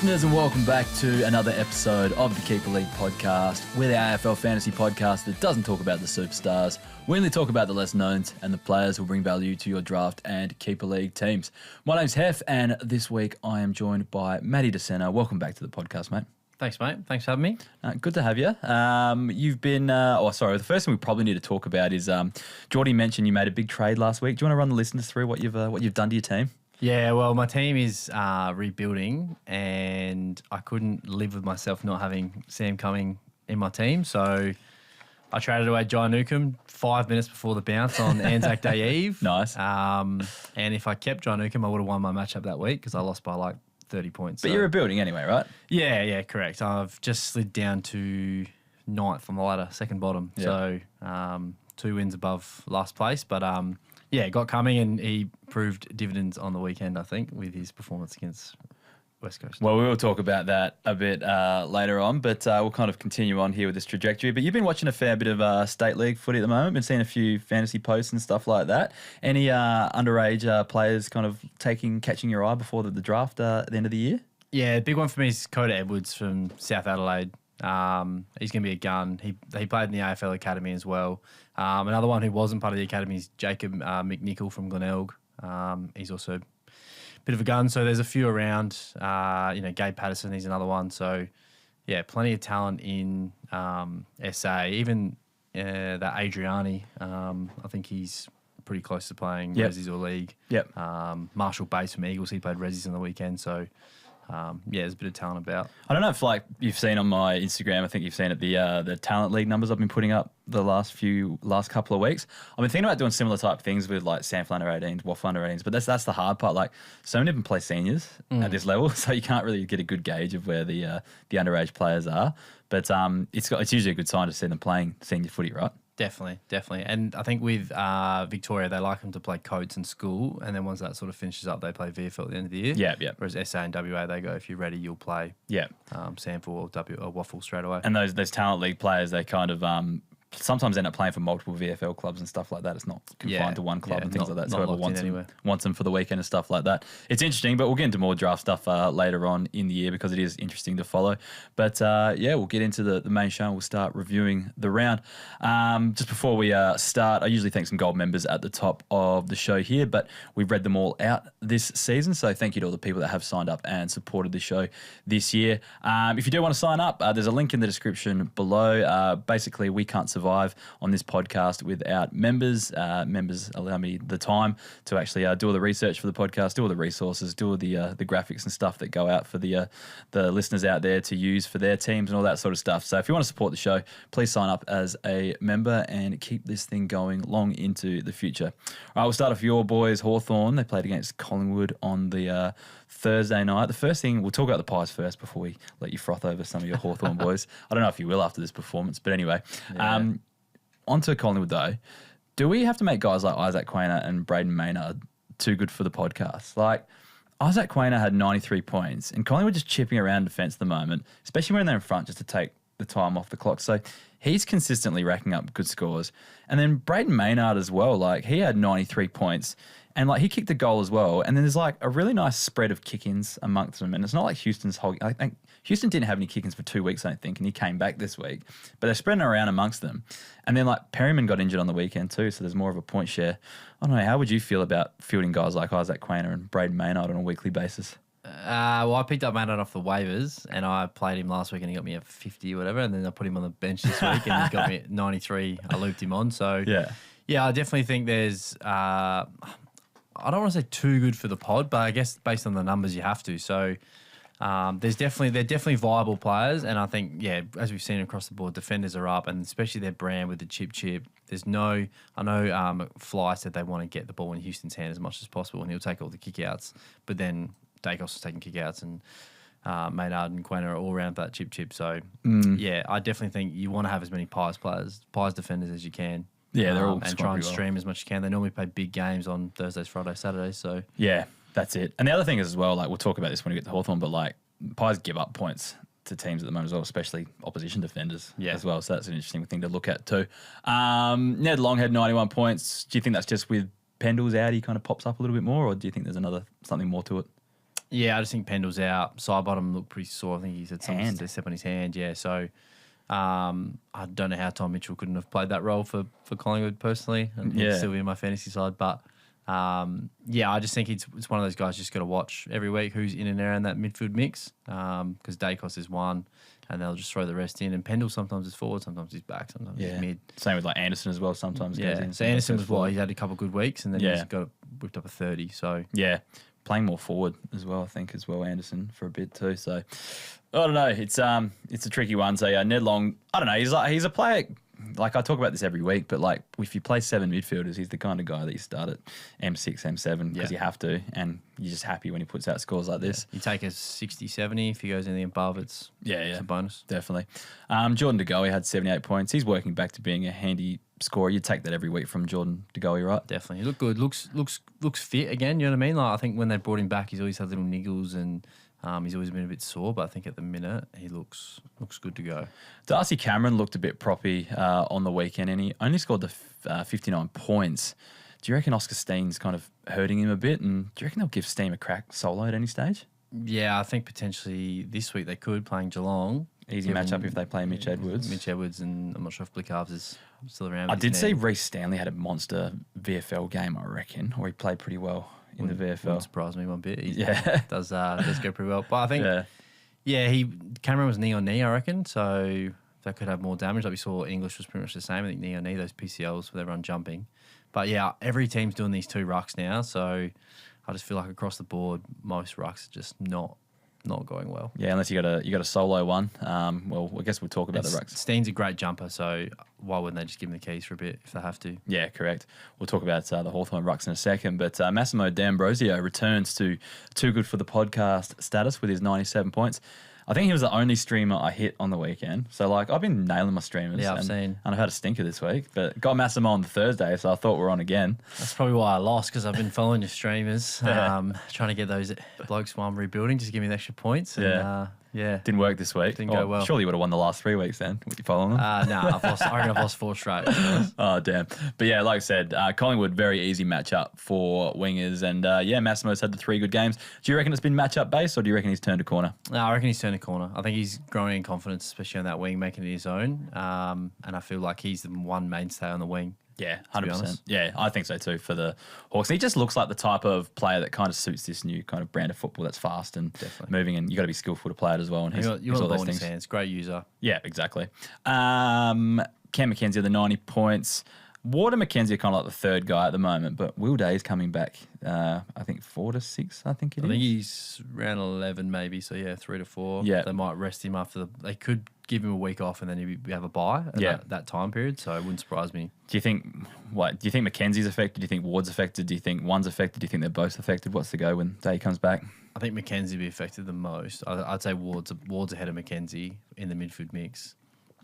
listeners, and welcome back to another episode of the Keeper League podcast. We're the AFL fantasy podcast that doesn't talk about the superstars. We only talk about the less knowns and the players who bring value to your draft and Keeper League teams. My name's Hef, and this week I am joined by Matty DeSena. Welcome back to the podcast, mate. Thanks, mate. Thanks for having me. Good to have you. You've been, the first thing we probably need to talk about is Geordie mentioned you made a big trade last week. Do you want to run the listeners through what you've done to your team? Yeah, well, my team is rebuilding, and I couldn't live with myself not having Sam Cumming in my team. So I traded away Jai Newcomb 5 minutes before the bounce on Anzac Day Eve. Nice. And if I kept Jai Newcomb, I would have won my matchup that week because I lost by like 30 points. But you're rebuilding anyway, right? Yeah, correct. I've just slid down to 9th on the ladder, second bottom. Yeah. So 2 wins above last place, but got Cumming, and he proved dividends on the weekend, I think, with his performance against West Coast. Well, we will talk about that a bit later on, but we'll kind of continue on here with this trajectory. But you've been watching a fair bit of state league footy at the moment, been seeing a few fantasy posts and stuff like that. Any underage players kind of catching your eye before the draft at the end of the year? Yeah, big one for me is Coda Edwards from South Adelaide. He's going to be a gun. He played in the AFL Academy as well. Another one who wasn't part of the Academy is Jacob McNichol from Glenelg. He's also a bit of a gun. So there's a few around. Gabe Patterson, he's another one. So, yeah, plenty of talent in SA. Even that Adriani, I think he's pretty close to playing Resis or League. Yep. Marshall Bates from Eagles, he played Resis on the weekend. So, there's a bit of talent about. I don't know if you've seen on my Instagram, I think you've seen it, the talent league numbers I've been putting up the last couple of weeks. I've been thinking about doing similar type things with like Sample under 18s, Waffle under 18s, but that's the hard part. Like, so many of them play seniors at this level, so you can't really get a good gauge of where the underage players are. But it's usually a good sign to see them playing senior footy, right? Definitely. And I think with Victoria, they like them to play codes in school, and then once that sort of finishes up, they play VFL at the end of the year. Yeah. Whereas SA and WA, they go, if you're ready, you'll play Sample or Waffle straight away. And those talent league players, they kind of sometimes end up playing for multiple VFL clubs and stuff like that. It's not confined to one club and things like that. So whoever wants them for the weekend and stuff like that. It's interesting, but we'll get into more draft stuff later on in the year because it is interesting to follow. But we'll get into the main show and we'll start reviewing the round. Just before we start, I usually thank some gold members at the top of the show here, but we've read them all out this season. So thank you to all the people that have signed up and supported the show this year. If you do want to sign up, there's a link in the description below. Basically, we can't survive on this podcast without members. Members allow me the time to actually do all the research for the podcast, do all the resources, do all the graphics and stuff that go out for the listeners out there to use for their teams and all that sort of stuff. So if you want to support the show, please sign up as a member and keep this thing going long into the future. All right, we'll start off your boys, Hawthorn. They played against Collingwood on the Thursday night. The first thing, we'll talk about the Pies first before we let you froth over some of your Hawthorn boys. I don't know if you will after this performance, but anyway. Yeah. On to Collingwood though. Do we have to make guys like Isaac Quaynor and Braden Maynard too good for the podcast? Like, Isaac Quaynor had 93 points and Collingwood just chipping around defence at the moment, especially when they're in front just to take the time off the clock. So he's consistently racking up good scores. And then Braden Maynard as well, like he had 93 points and like he kicked a goal as well. And then there's like a really nice spread of kick-ins amongst them. And it's not like Houston's holding, I think Houston didn't have any kick-ins for 2 weeks, I don't think, and he came back this week. But they're spreading around amongst them. And then like Perryman got injured on the weekend too, so there's more of a point share. I don't know, how would you feel about fielding guys like Isaac Quaynor and Braden Maynard on a weekly basis? I picked up Maynard off the waivers and I played him last week and he got me a 50 or whatever, and then I put him on the bench this week and he got me 93. I looped him on. So yeah, I definitely think there's I don't want to say too good for the pod, but I guess based on the numbers you have to. So they're definitely viable players, and I think as we've seen across the board, defenders are up, and especially their brand with the chip. There's no, I know Fly said they want to get the ball in Houston's hand as much as possible, and he'll take all the kickouts, but then Dacos is taking kickouts, and Maynard and Quaynor are all around that chip. So I definitely think you want to have as many Pies defenders as you can. Yeah, they're all and try and stream as much as you can. They normally play big games on Thursdays, Fridays, Saturdays. So yeah, that's it. And the other thing is as well, like we'll talk about this when we get to Hawthorn, but like Pies give up points to teams at the moment as well, especially opposition defenders as well. So that's an interesting thing to look at too. Ned Long had 91 points. Do you think that's just with Pendle's out, he kind of pops up a little bit more, or do you think there's something more to it? Yeah, I just think Pendle's out. Sidebottom looked pretty sore. I think he's had some step on his hand. Yeah, so I don't know how Tom Mitchell couldn't have played that role for Collingwood personally. And he'd still be in my fantasy side. But, I just think it's one of those guys you just got to watch every week who's in and around that midfield mix because Dacos is one and they'll just throw the rest in. And Pendle sometimes is forward, sometimes he's back, sometimes he's mid. Same with like Anderson as well sometimes. Yeah, goes in, so Anderson was what? He had a couple of good weeks and then he's got whipped up a 30. So yeah, playing more forward as well, I think, Anderson for a bit too. So I don't know. It's a tricky one. So Ned Long, I don't know. He's a player. Like I talk about this every week, but like if you play 7 midfielders, he's the kind of guy that you start at M6, M7 because you have to, and you're just happy when he puts out scores like this. You take a 60, 70. If he goes anything above, it's a bonus. Definitely. Jordan De Goey had 78 points. He's working back to being a handy scorer. You'd take that every week from Jordan De Goey, right? Definitely. He looked good. Looks fit again. You know what I mean? Like I think when they brought him back, he's always had little niggles and he's always been a bit sore, but I think at the minute he looks good to go. Darcy Cameron looked a bit proppy on the weekend, and he only scored the 59 points. Do you reckon Oscar Steen's kind of hurting him a bit? And do you reckon they'll give Steen a crack solo at any stage? Yeah, I think potentially this week they could, playing Geelong. Easy matchup if they play Mitch Edwards. Mitch Edwards, and I'm not sure if Blickharves is still around. I did see Reece Stanley had a monster VFL game, I reckon, or he played pretty well in the VFL. Wouldn't surprise me one bit. He does go pretty well. But I think, Cameron was knee on knee, I reckon, so that could have more damage. Like we saw, English was pretty much the same. I think knee on knee, those PCLs with everyone jumping. But yeah, every team's doing these 2 rucks now, so I just feel like across the board, most rucks are just not going well. Yeah, unless you got a solo one. Well, I guess we'll talk about the rucks. Steen's a great jumper, so why wouldn't they just give him the keys for a bit if they have to? Yeah, correct. We'll talk about the Hawthorn rucks in a second, but Massimo D'Ambrosio returns to too good for the podcast status with his 97 points. I think he was the only streamer I hit on the weekend. So, like, I've been nailing my streamers. Yeah, I've seen. And I've had a stinker this week. But got Massimo on the Thursday, so I thought we're on again. That's probably why I lost, because I've been following your streamers, trying to get those blokes while I'm rebuilding, just give me the extra points. And, didn't work this week. Didn't go well. Surely you would have won the last 3 weeks then. Were you following them? I reckon I've lost 4 straight. Oh, damn. But yeah, like I said, Collingwood, very easy matchup for wingers. And Massimo's had the 3 good games. Do you reckon it's been matchup based, or do you reckon he's turned a corner? No, I reckon he's turned a corner. I think he's growing in confidence, especially on that wing, making it his own. And I feel like he's the one mainstay on the wing. Yeah, 100%. Yeah, I think so too for the Hawks. He just looks like the type of player that kind of suits this new kind of brand of football that's fast and moving, and you got to be skillful to play it as well. And you want the ball in his hands. Great user. Yeah, exactly. Cam McKenzie, the 90 points. Ward and McKenzie are kind of like the third guy at the moment, but Will Day's coming back, I think 4 to 6, I think it is. I think he's around 11 maybe, so 3 to 4. Yeah. They might rest him after they could give him a week off and then he'd have a bye at that time period, so it wouldn't surprise me. Do you think McKenzie's affected? Do you think Ward's affected? Do you think one's affected? Do you think they're both affected? What's the go when Day comes back? I think McKenzie will be affected the most. I'd say Ward's ahead of McKenzie in the midfield mix.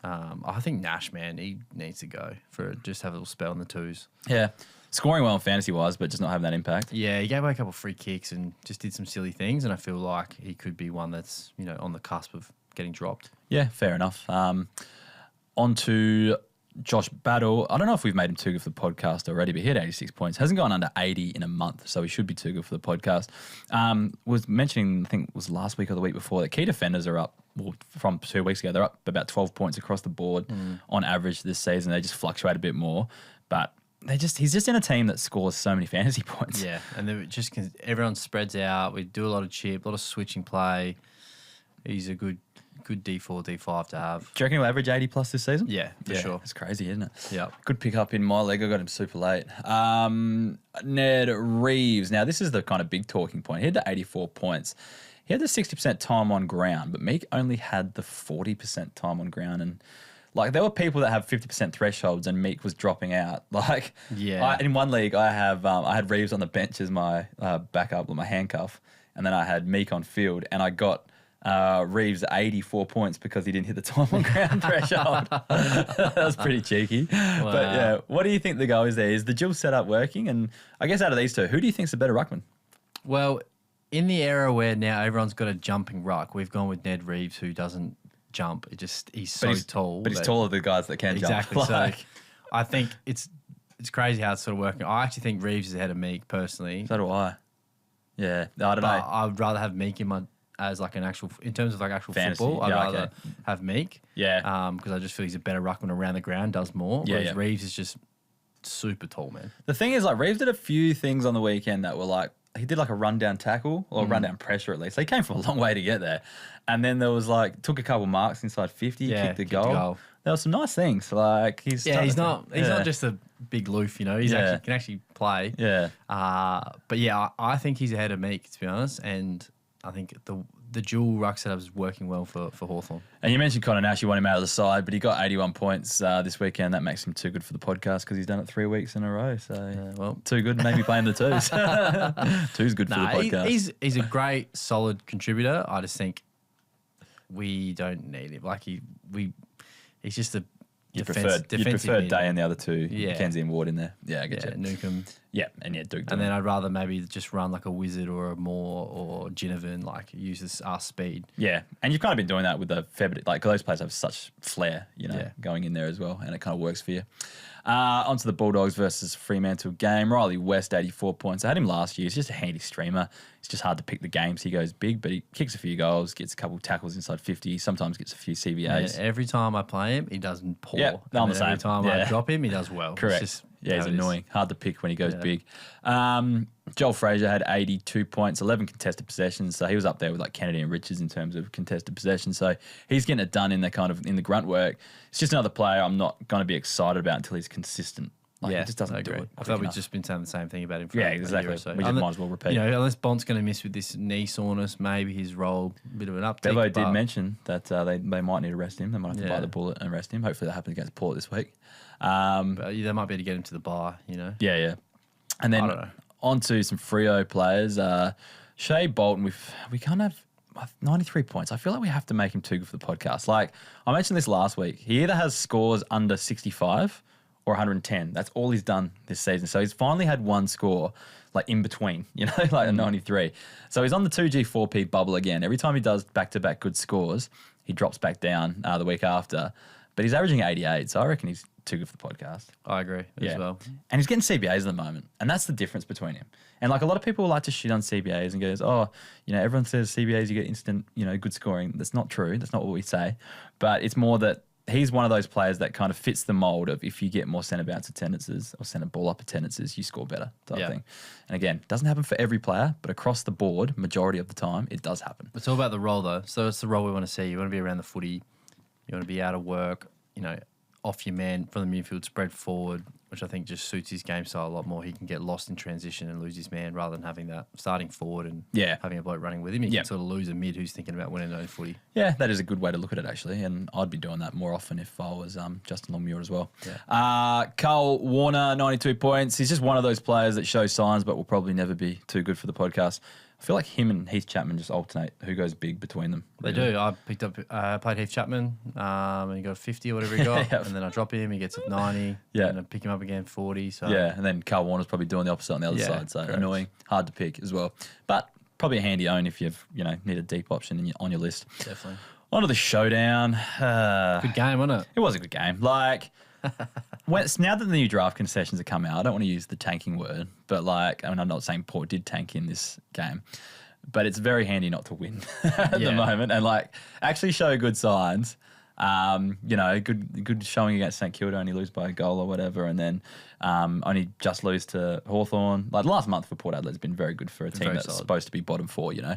I think Nash, man, he needs to go for just have a little spell in the 2s. Yeah. Scoring well fantasy-wise, but just not having that impact. Yeah, he gave away a couple of free kicks and just did some silly things, and I feel like he could be one that's, on the cusp of getting dropped. Yeah, fair enough. On to Josh Battle. I don't know if we've made him too good for the podcast already, but he had 86 points. Hasn't gone under 80 in a month, so he should be too good for the podcast. Was mentioning, I think it was last week or the week before, that key defenders are up. Well, from 2 weeks ago, they're up about 12 points across the board on average this season. They just fluctuate a bit more, but he's just in a team that scores so many fantasy points. Yeah, and everyone spreads out. We do a lot of chip, a lot of switching play. He's a good D4, D5 to have. Do you reckon he'll average 80 plus this season? Yeah, for sure. It's crazy, isn't it? Yeah. Good pick up in my league. I got him super late. Ned Reeves. Now, this is the kind of big talking point. He had the 84 points. He had the 60% time on ground, but Meek only had the 40% time on ground. And like there were people that have 50% thresholds, and Meek was dropping out. Like, in one league, I had Reeves on the bench as my backup with my handcuff, and then I had Meek on field, and I got Reeves 84 points because he didn't hit the time on ground threshold. That was pretty cheeky. Wow. But yeah, what do you think the go is there? Is the dual setup working? And I guess out of these two, who do you think's the better ruckman? Well, in the era where now everyone's got a jumping ruck, we've gone with Ned Reeves, who doesn't jump. He's so tall. But he's taller than the guys that can jump. Exactly. So I think it's crazy how it's sort of working. I actually think Reeves is ahead of Meek personally. So do I. Yeah, I don't know. I'd rather have Meek as like an actual, in terms of like actual fantasy football, I'd rather have Meek. Yeah. Because I just feel he's a better ruckman around the ground, does more. Whereas Reeves is just super tall, man. The thing is, like, Reeves did a few things on the weekend that were like, he did like a rundown tackle or rundown pressure at least. So he came from a long way to get there. And then there was like, took a couple marks inside 50, kicked the goal. There were some nice things. Like he's not just a big loof, you know. He can actually play. Yeah. But yeah, I think he's ahead of Meek, to be honest. And I think the dual ruck setup is working well for Hawthorn. And you mentioned Connor Nash, you want him out of the side, but he got 81 points this weekend. That makes him too good for the podcast because he's done it 3 weeks in a row. So, too good, maybe playing the twos. Two's good for the podcast. He's a great, solid contributor. I just think we don't need him. Like he's just a defensive preferred Day and the other two, Mackenzie and Ward in there. Yeah, I get you. Newcomb. Yeah, and Duke. And then I'd rather maybe just run like a Wizard or a Moore or Ginnivan, like use our speed. Yeah, and you've kind of been doing that with the fair bit. Like those players have such flair, you know, going in there as well, and it kind of works for you. Onto the Bulldogs versus Fremantle game. Riley West, 84 points. I had him last year. He's just a handy streamer. It's just hard to pick the games. He goes big, but he kicks a few goals, gets a couple tackles inside 50, sometimes gets a few CBAs. Yeah, every time I play him, he does poor. Yeah, I'm the same. Every time I drop him, he does well. Correct. He's annoying. Hard to pick when he goes big. Joel Fraser had 82 points, 11 contested possessions. So he was up there with like Kennedy and Richards in terms of contested possessions. So he's getting it done in the grunt work. It's just another player I'm not going to be excited about until he's consistent. He just doesn't do it. I thought we've just been saying the same thing about him for exactly. a year or so. We just might as well repeat. You know, unless Bont's going to miss with this knee soreness, maybe his role a bit of an uptick. Bevo did mention that they might need to rest him. They might have to bite the bullet and rest him. Hopefully that happens against Port this week. But they might be able to get him to the bye, you know. Yeah. And then on to some Freo players. Shea Bolton, we kind of 93 points. I feel like we have to make him too good for the podcast. Like I mentioned this last week. He either has scores under 65 or 110. That's all he's done this season. So he's finally had one score like in between, you know, like a 93. So he's on the 2G 4P bubble again. Every time he does back-to-back good scores, he drops back down the week after. But he's averaging 88, so I reckon he's too good for the podcast. I agree as well. And he's getting CBAs at the moment, and that's the difference between him. And like a lot of people like to shit on CBAs and goes, oh, you know, everyone says CBAs you get instant, you know, good scoring. That's not true. That's not what we say. But it's more that he's one of those players that kind of fits the mold of if you get more centre bounce attendances or centre ball up attendances, you score better type thing. And again, it doesn't happen for every player, but across the board, majority of the time, it does happen. It's all about the role though. So it's the role we want to see. You want to be around the footy. You want to be out of work, you know, off your man from the midfield, spread forward, which I think just suits his game style a lot more. He can get lost in transition and lose his man rather than having that starting forward and having a bloke running with him. He can sort of lose a mid who's thinking about winning his own footy. Yeah, that is a good way to look at it, actually. And I'd be doing that more often if I was Justin Longmuir as well. Yeah. Carl Warner, 92 points. He's just one of those players that shows signs but will probably never be too good for the podcast. I feel like him and Heath Chapman just alternate who goes big between them. They do. I played Heath Chapman and he got 50 or whatever he got. And then I drop him, he gets a 90. And I pick him up again 40. So and then Carl Warner's probably doing the opposite on the other side. So annoying, hard to pick as well. But probably a handy own if you've, you know, need a deep option on your list. Definitely. On to the Showdown. Good game, wasn't it? It was a good game. Like, now that the new draft concessions have come out, I don't want to use the tanking word, but like, I mean, I'm not saying Port did tank in this game, but it's very handy not to win at the moment and like actually show good signs. You know, good showing against St Kilda, only lose by a goal or whatever, and then only just lose to Hawthorn. Like the last month for Port Adelaide has been very good for a team that's supposed to be bottom four, you know.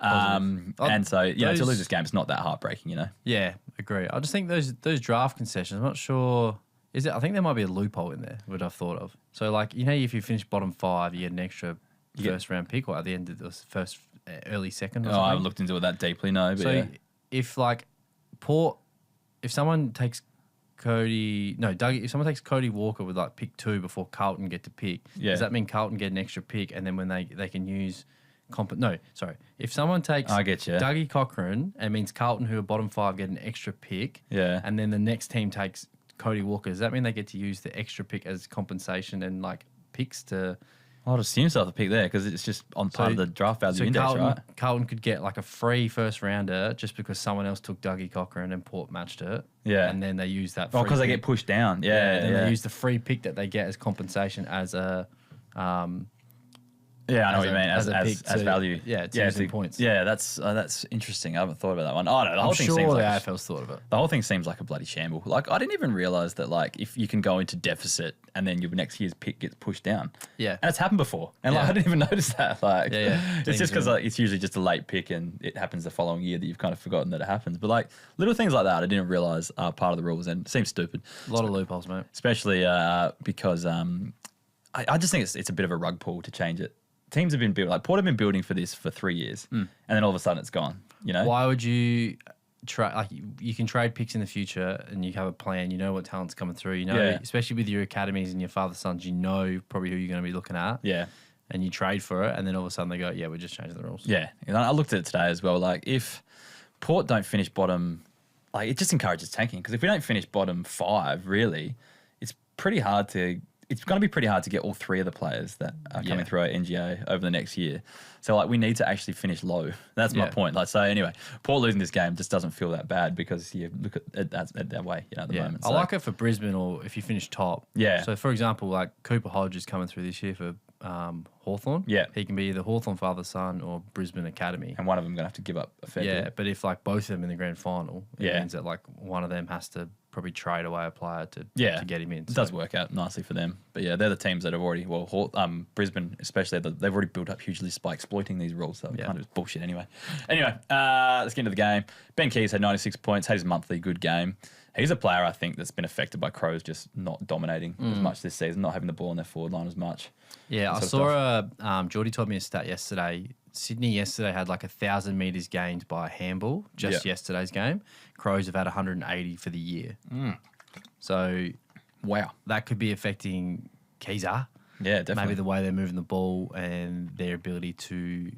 And so, you know, to lose this game, it's not that heartbreaking, you know. Yeah, agree. I just think those draft concessions, I'm not sure. I think there might be a loophole in there, what I've thought of. So, like, you know, if you finish bottom five, you get an extra first round pick or at the end of the first, early second or something. I haven't looked into it that deeply, no. But so, if, like, Port, if someone takes if someone takes Cody Walker with, like, pick 2 before Carlton get to pick, does that mean Carlton get an extra pick and then when they can use... If someone takes Dougie Cochrane, it means Carlton, who are bottom 5, get an extra pick. And then the next team takes Cody Walker. Does that mean they get to use the extra pick as compensation and like picks to? I'd assume so. The pick there because it's just on part of the draft value index, right? Carlton could get like a free first rounder just because someone else took Dougie Cochrane and Port matched it. And then they use that. Because they get pushed down. They use the free pick that they get as compensation as a. Yeah, I know what you mean. As value. Yeah, it's using points. Yeah, that's interesting. I haven't thought about that one. Oh, no, the whole thing seems the like AFL's thought of it. The whole thing seems like a bloody shamble. Like, I didn't even realise that, like, if you can go into deficit and then your next year's pick gets pushed down. Yeah. And it's happened before. And, like, I didn't even notice that. Like, it's just because like, it's usually just a late pick and it happens the following year that you've kind of forgotten that it happens. But, like, little things like that I didn't realise are part of the rules and it seems stupid. A lot of loopholes, mate. Especially because I just think it's a bit of a rug pull to change it. Teams have been building, like Port have been building for this for 3 years, and then all of a sudden it's gone. You know, why would you try? Like, you can trade picks in the future, and you have a plan. You know what talent's coming through. You know, especially with your academies and your father's sons, you know probably who you're going to be looking at. Yeah, and you trade for it, and then all of a sudden they go, "Yeah, we're just changing the rules." Yeah, and I looked at it today as well. Like, if Port don't finish bottom, like it just encourages tanking because if we don't finish bottom 5, really, it's pretty hard to. It's going to be pretty hard to get all 3 of the players that are coming through our NGA over the next year. So, like, we need to actually finish low. That's my point. Like, so anyway, Port losing this game just doesn't feel that bad because you look at that way, at the moment. So, I like it for Brisbane or if you finish top. Yeah. So, for example, like Cooper Hodge is coming through this year for Hawthorn. Yeah. He can be either Hawthorn father son or Brisbane Academy. And one of them going to have to give up a fair bit. But if like both of them in the grand final, it means that like one of them has to probably trade away a player to get him in. So. It does work out nicely for them. But yeah, they're the teams that have already, Brisbane especially, they've already built up hugely by exploiting these rules. So kind of bullshit anyway. Anyway, let's get into the game. Ben Keys had 96 points, had his monthly good game. He's a player, I think, that's been affected by Crows just not dominating as much this season, not having the ball in their forward line as much. Yeah, I saw Geordie told me a stat yesterday. Sydney yesterday had like 1,000 metres gained by handball, yesterday's game. Crows have had 180 for the year. So, wow. That could be affecting Keezer. Yeah, definitely. Maybe the way they're moving the ball and their ability to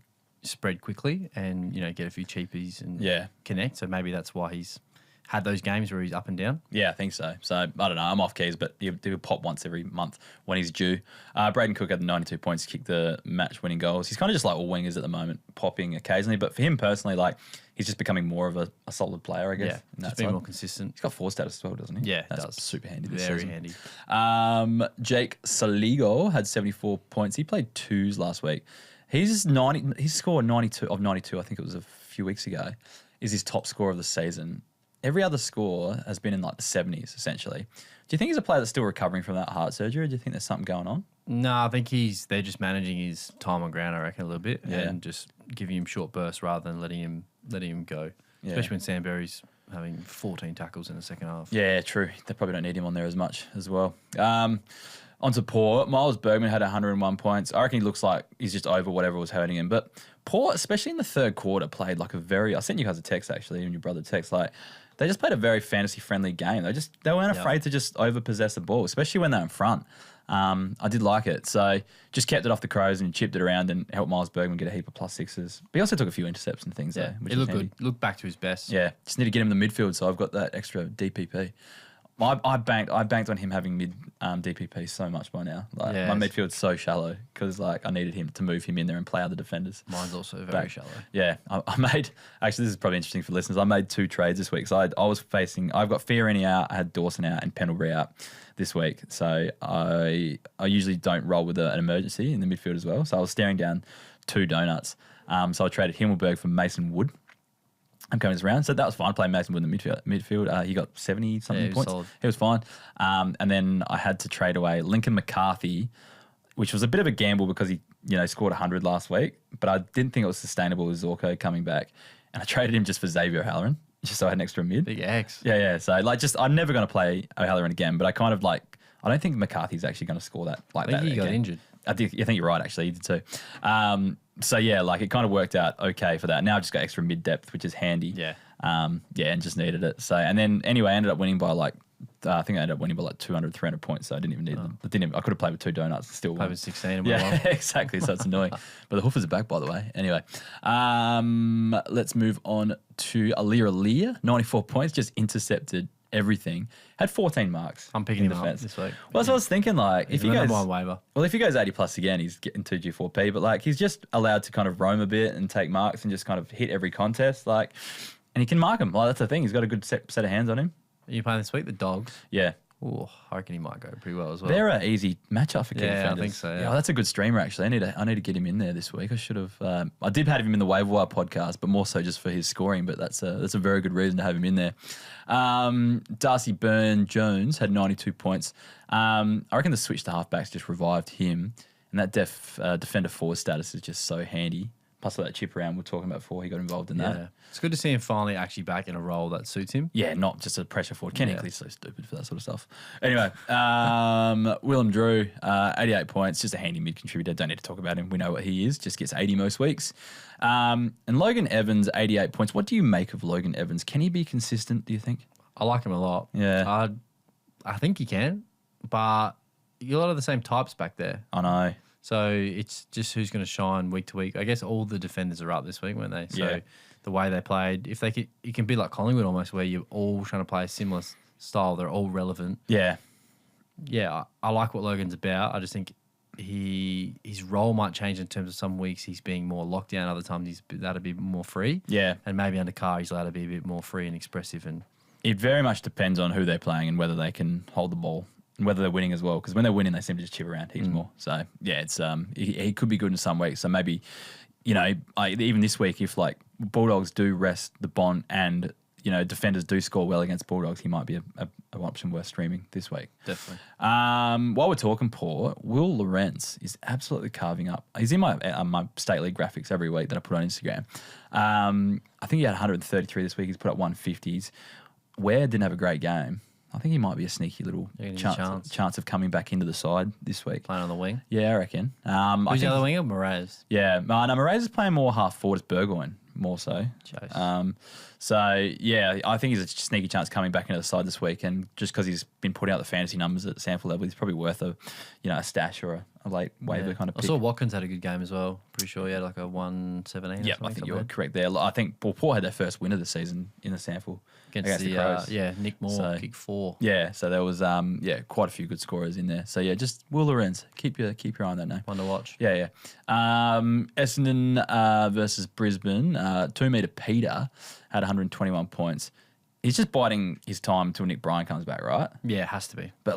spread quickly and, get a few cheapies and connect. So maybe that's why he's had those games where he's up and down. Yeah, I think so. So, I don't know. I'm off Keys, but he'll pop once every month when he's due. Braden Cook had 92 points, kicked the match-winning goals. He's kind of just like all wingers at the moment, popping occasionally. But for him personally, like, he's just becoming more of a solid player, I guess. Yeah, just being more consistent. He's got 4 status as well, doesn't he? Yeah, That's does. super handy this Very season. handy. Jake Saligo had 74 points. He played 2s last week. He's scored 92 of 92, I think it was a few weeks ago, is his top score of the season. Every other score has been in like the 70s, essentially. Do you think he's a player that's still recovering from that heart surgery, or do you think there's something going on? No, I think they're just managing his time on ground, I reckon, a little bit, and just giving him short bursts rather than letting him go. Yeah. Especially when Sandberry's having 14 tackles in the second half. Yeah, true. They probably don't need him on there as much as well. On to Port. Miles Bergman had 101 points. I reckon he looks like he's just over whatever was hurting him. But Port, especially in the third quarter, played like I sent you guys a text actually, and your brother text, like, they just played a very fantasy-friendly game. They weren't afraid to just over-possess the ball, especially when they're in front. I did like it. So just kept it off the Crows and chipped it around and helped Miles Bergman get a heap of +6s. But he also took a few intercepts and things there. Which looked good. Looked back to his best. Yeah. Just need to get him in the midfield, so I've got that extra DPP. I banked on him having mid DPP so much by now. Like, my midfield's so shallow because I needed him to move him in there and play other defenders. Mine's also very shallow. Yeah, I made actually, this is probably interesting for listeners. I made 2 trades this week. So I've got Fiorini out, I had Dawson out, and Pendlebury out this week. So I usually don't roll with an emergency in the midfield as well. So I was staring down 2 donuts. So I traded Himmelberg for Mason Wood. I'm coming this round. So that was fine, playing Mason Wood in the midfield. He got 70-something points. Solid. He was fine. And then I had to trade away Lincoln McCarthy, which was a bit of a gamble because he scored 100 last week, but I didn't think it was sustainable with Zorko coming back. And I traded him just for Xavier O'Halloran, just so I had an extra mid. Big X. Yeah. So I'm never going to play O'Halloran again, but I kind of I don't think McCarthy's actually going to score that I think he got injured. I think you're right, actually. He did too. So yeah, it kind of worked out okay for that. Now I've just got extra mid depth, which is handy. Yeah. And just needed it. So, and then anyway, I ended up winning by I think I ended up winning by 200, 300 points. So I didn't even need them. I could have played with 2 donuts and still won. Played with 16 and yeah, exactly. So it's annoying. But the hoofers are back, by the way. Anyway, let's move on to Alir, 94 points, just intercepted everything. Had 14 marks. I'm picking him up this week. Well, that's what I was thinking. If he goes on waiver. Well, if he goes 80 plus again, he's getting 2G4P. But he's just allowed to kind of roam a bit and take marks and just kind of hit every contest. And he can mark him. That's the thing. He's got a good set of hands on him. Are you playing this week? The Dogs. Yeah. Oh, I reckon he might go pretty well as well. They're an easy matchup for key defenders. I think so. Yeah, that's a good streamer actually. I need to get him in there this week. I should have. I did have him in the waiver wire podcast, but more so just for his scoring. But that's a very good reason to have him in there. Darcy Byrne-Jones had 92 points. I reckon the switch to halfbacks just revived him, and that defender forward status is just so handy. Plus that chip around we're talking about before he got involved in that. It's good to see him finally actually back in a role that suits him. Yeah, not just a pressure forward. Ken Hinkley's so stupid for that sort of stuff. Anyway, Willem Drew, 88 points, just a handy mid contributor. Don't need to talk about him. We know what he is. Just gets 80 most weeks. And Logan Evans, 88 points. What do you make of Logan Evans? Can he be consistent, do you think? I like him a lot. Yeah. I think he can, but you got a lot of the same types back there. I know. So it's just who's going to shine week to week. I guess all the defenders are up this week, weren't they? So the way they played, if they could, it can be like Collingwood almost, where you're all trying to play a similar style. They're all relevant. Yeah. Yeah, I like what Logan's about. I just think his role might change in terms of some weeks he's being more locked down, other times he's allowed to be more free. Yeah. And maybe under Carr he's allowed to be a bit more free and expressive. And it very much depends on who they're playing and whether they can hold the ball. And whether they're winning as well, because when they're winning, they seem to just chip around heaps more. So yeah, it's he could be good in some weeks. So maybe, even this week, if like Bulldogs do rest the Bont and defenders do score well against Bulldogs, he might be an option worth streaming this week. Definitely. While we're talking Port, Will Lawrence is absolutely carving up. He's in my State League graphics every week that I put on Instagram. I think he had 133 this week. He's put up 150s. Ware didn't have a great game. I think he might be a sneaky little chance of coming back into the side this week. Playing on the wing? Yeah, I reckon. Who's the other winger? Moraes? Yeah. No, Moraes is playing more half forward as Burgoyne, more so. I think he's a sneaky chance coming back into the side this week, and just because he's been putting out the fantasy numbers at sample level, he's probably worth a stash or a late waiver kind of pick. I saw Watkins had a good game as well. Pretty sure he had like a 117. Yeah, I think you're correct there. I think Port had their first win of the season in the sample against the Crows. Nick Moore, kick 4. Yeah, so there was quite a few good scorers in there. So yeah, just Will Lorenz. Keep your eye on that name. One to watch. Yeah. Essendon versus Brisbane. 2 metre Peter had 121 points. He's just biding his time until Nick Bryan comes back, right? Yeah, it has to be. But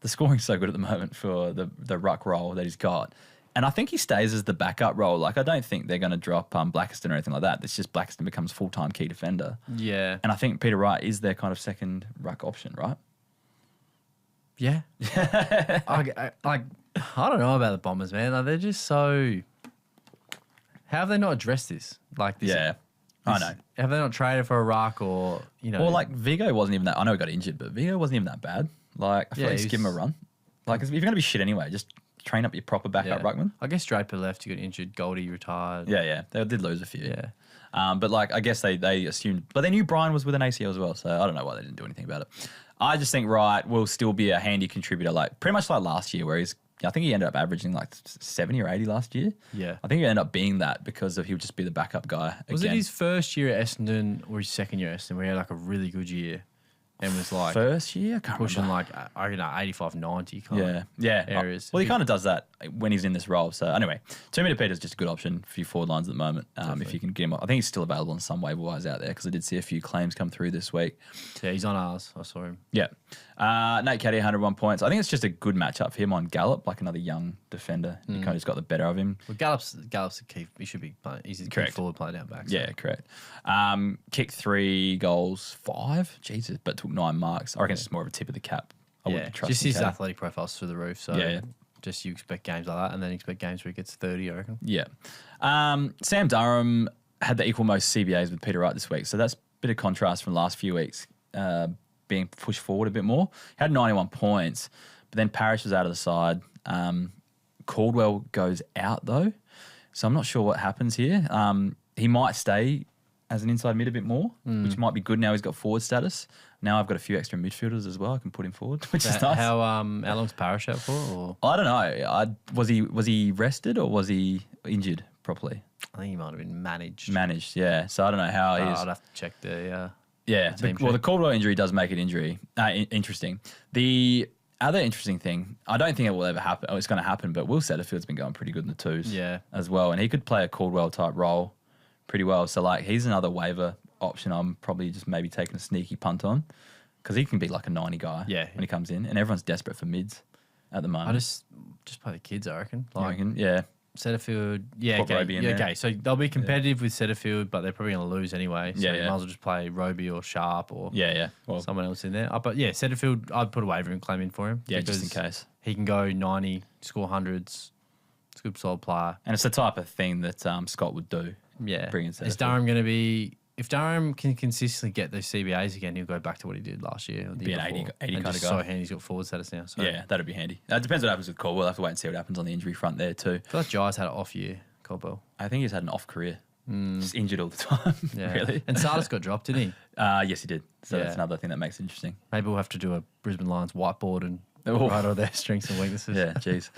the scoring's so good at the moment for the ruck role that he's got. And I think he stays as the backup role. I don't think they're going to drop Blackiston or anything like that. It's just Blackiston becomes full-time key defender. Yeah. And I think Peter Wright is their kind of second ruck option, right? Yeah. I don't know about the Bombers, man. They're just so... How have they not addressed this? I know. Have they not traded for a ruck or, Well, Vigo wasn't even that... I know he got injured, but Vigo wasn't even that bad. I feel like just give him a run. If you're going to be shit anyway, just train up your proper backup ruckman. I guess Draper left, you got injured, Goldie retired. Yeah. They did lose a few. Yeah. But I guess they assumed... But they knew Brian was with an ACL as well, so I don't know why they didn't do anything about it. I just think Wright will still be a handy contributor, pretty much like last year, where I think he ended up averaging 70 or 80 last year. Yeah. I think he ended up being that because he would just be the backup guy. Was it his first year at Essendon or his second year at Essendon where he had a really good year and was first year? I can't pushing remember. 85, 90 kind of areas. Well, he kind of does that when he's in this role. So anyway, 2 metre Peter's just a good option for your forward lines at the moment. If you can get him, I think he's still available on some waiver wires out there because I did see a few claims come through this week. Yeah, he's on ours. I saw him. Yeah. Nate Caddy, 101 points. I think it's just a good matchup for him on Gallup, another young defender. He kind of just got the better of him. Well, Gallup's a key. He should be playing. He's a key forward player down back. So. Yeah, correct. Kicked 3 goals, 5. Jesus, but took 9 marks. I reckon it's just more of a tip of the cap. Just his athletic profile's through the roof. So just you expect games like that, and then you expect games where he gets 30, I reckon. Yeah. Sam Durham had the equal most CBAs with Peter Wright this week, so that's a bit of contrast from the last few weeks. Being pushed forward a bit more. He had 91 points, but then Parrish was out of the side. Caldwell goes out though, so I'm not sure what happens here. He might stay as an inside mid a bit more, which might be good now he's got forward status. Now I've got a few extra midfielders as well. I can put him forward, which is nice. How long's Parrish out for? Or? I don't know. Was he rested or was he injured properly? I think he might have been managed. Managed, yeah. So I don't know how he is. I'd have to check the... the Caldwell injury does make it interesting. The other interesting thing, I don't think it will ever happen. Oh, it's going to happen, but Will Setterfield's been going pretty good in the twos as well, and he could play a Caldwell type role pretty well. So he's another waiver option I'm probably just maybe taking a sneaky punt on. because he can be like a 90 guy when he comes in, and everyone's desperate for mids at the moment. I just play the kids, I reckon. Like, Setterfield, okay. So they'll be competitive with Setterfield, but they're probably going to lose anyway. So you might as well just play Roby or Sharp or someone else in there. But Setterfield, I'd put a waiver claim in for him. Yeah, just in case. He can go 90, score hundreds. It's a good solid player. And it's the type of thing that Scott would do. Yeah. Bring in Setterfield. Is Durham going to be... If Durham can consistently get those CBAs again, he'll go back to what he did last year. Or the be an 80 kind of guy. So handy he's got forward status now. So. Yeah, that'd be handy. It depends what happens with Caldwell. We'll have to wait and see what happens on the injury front there too. I feel like Jai's had an off year, Caldwell. I think he's had an off career. Just injured all the time, really. And Sardis got dropped, didn't he? Yes, he did. So that's another thing that makes it interesting. Maybe we'll have to do a Brisbane Lions whiteboard and write all their strengths and weaknesses. Yeah, jeez.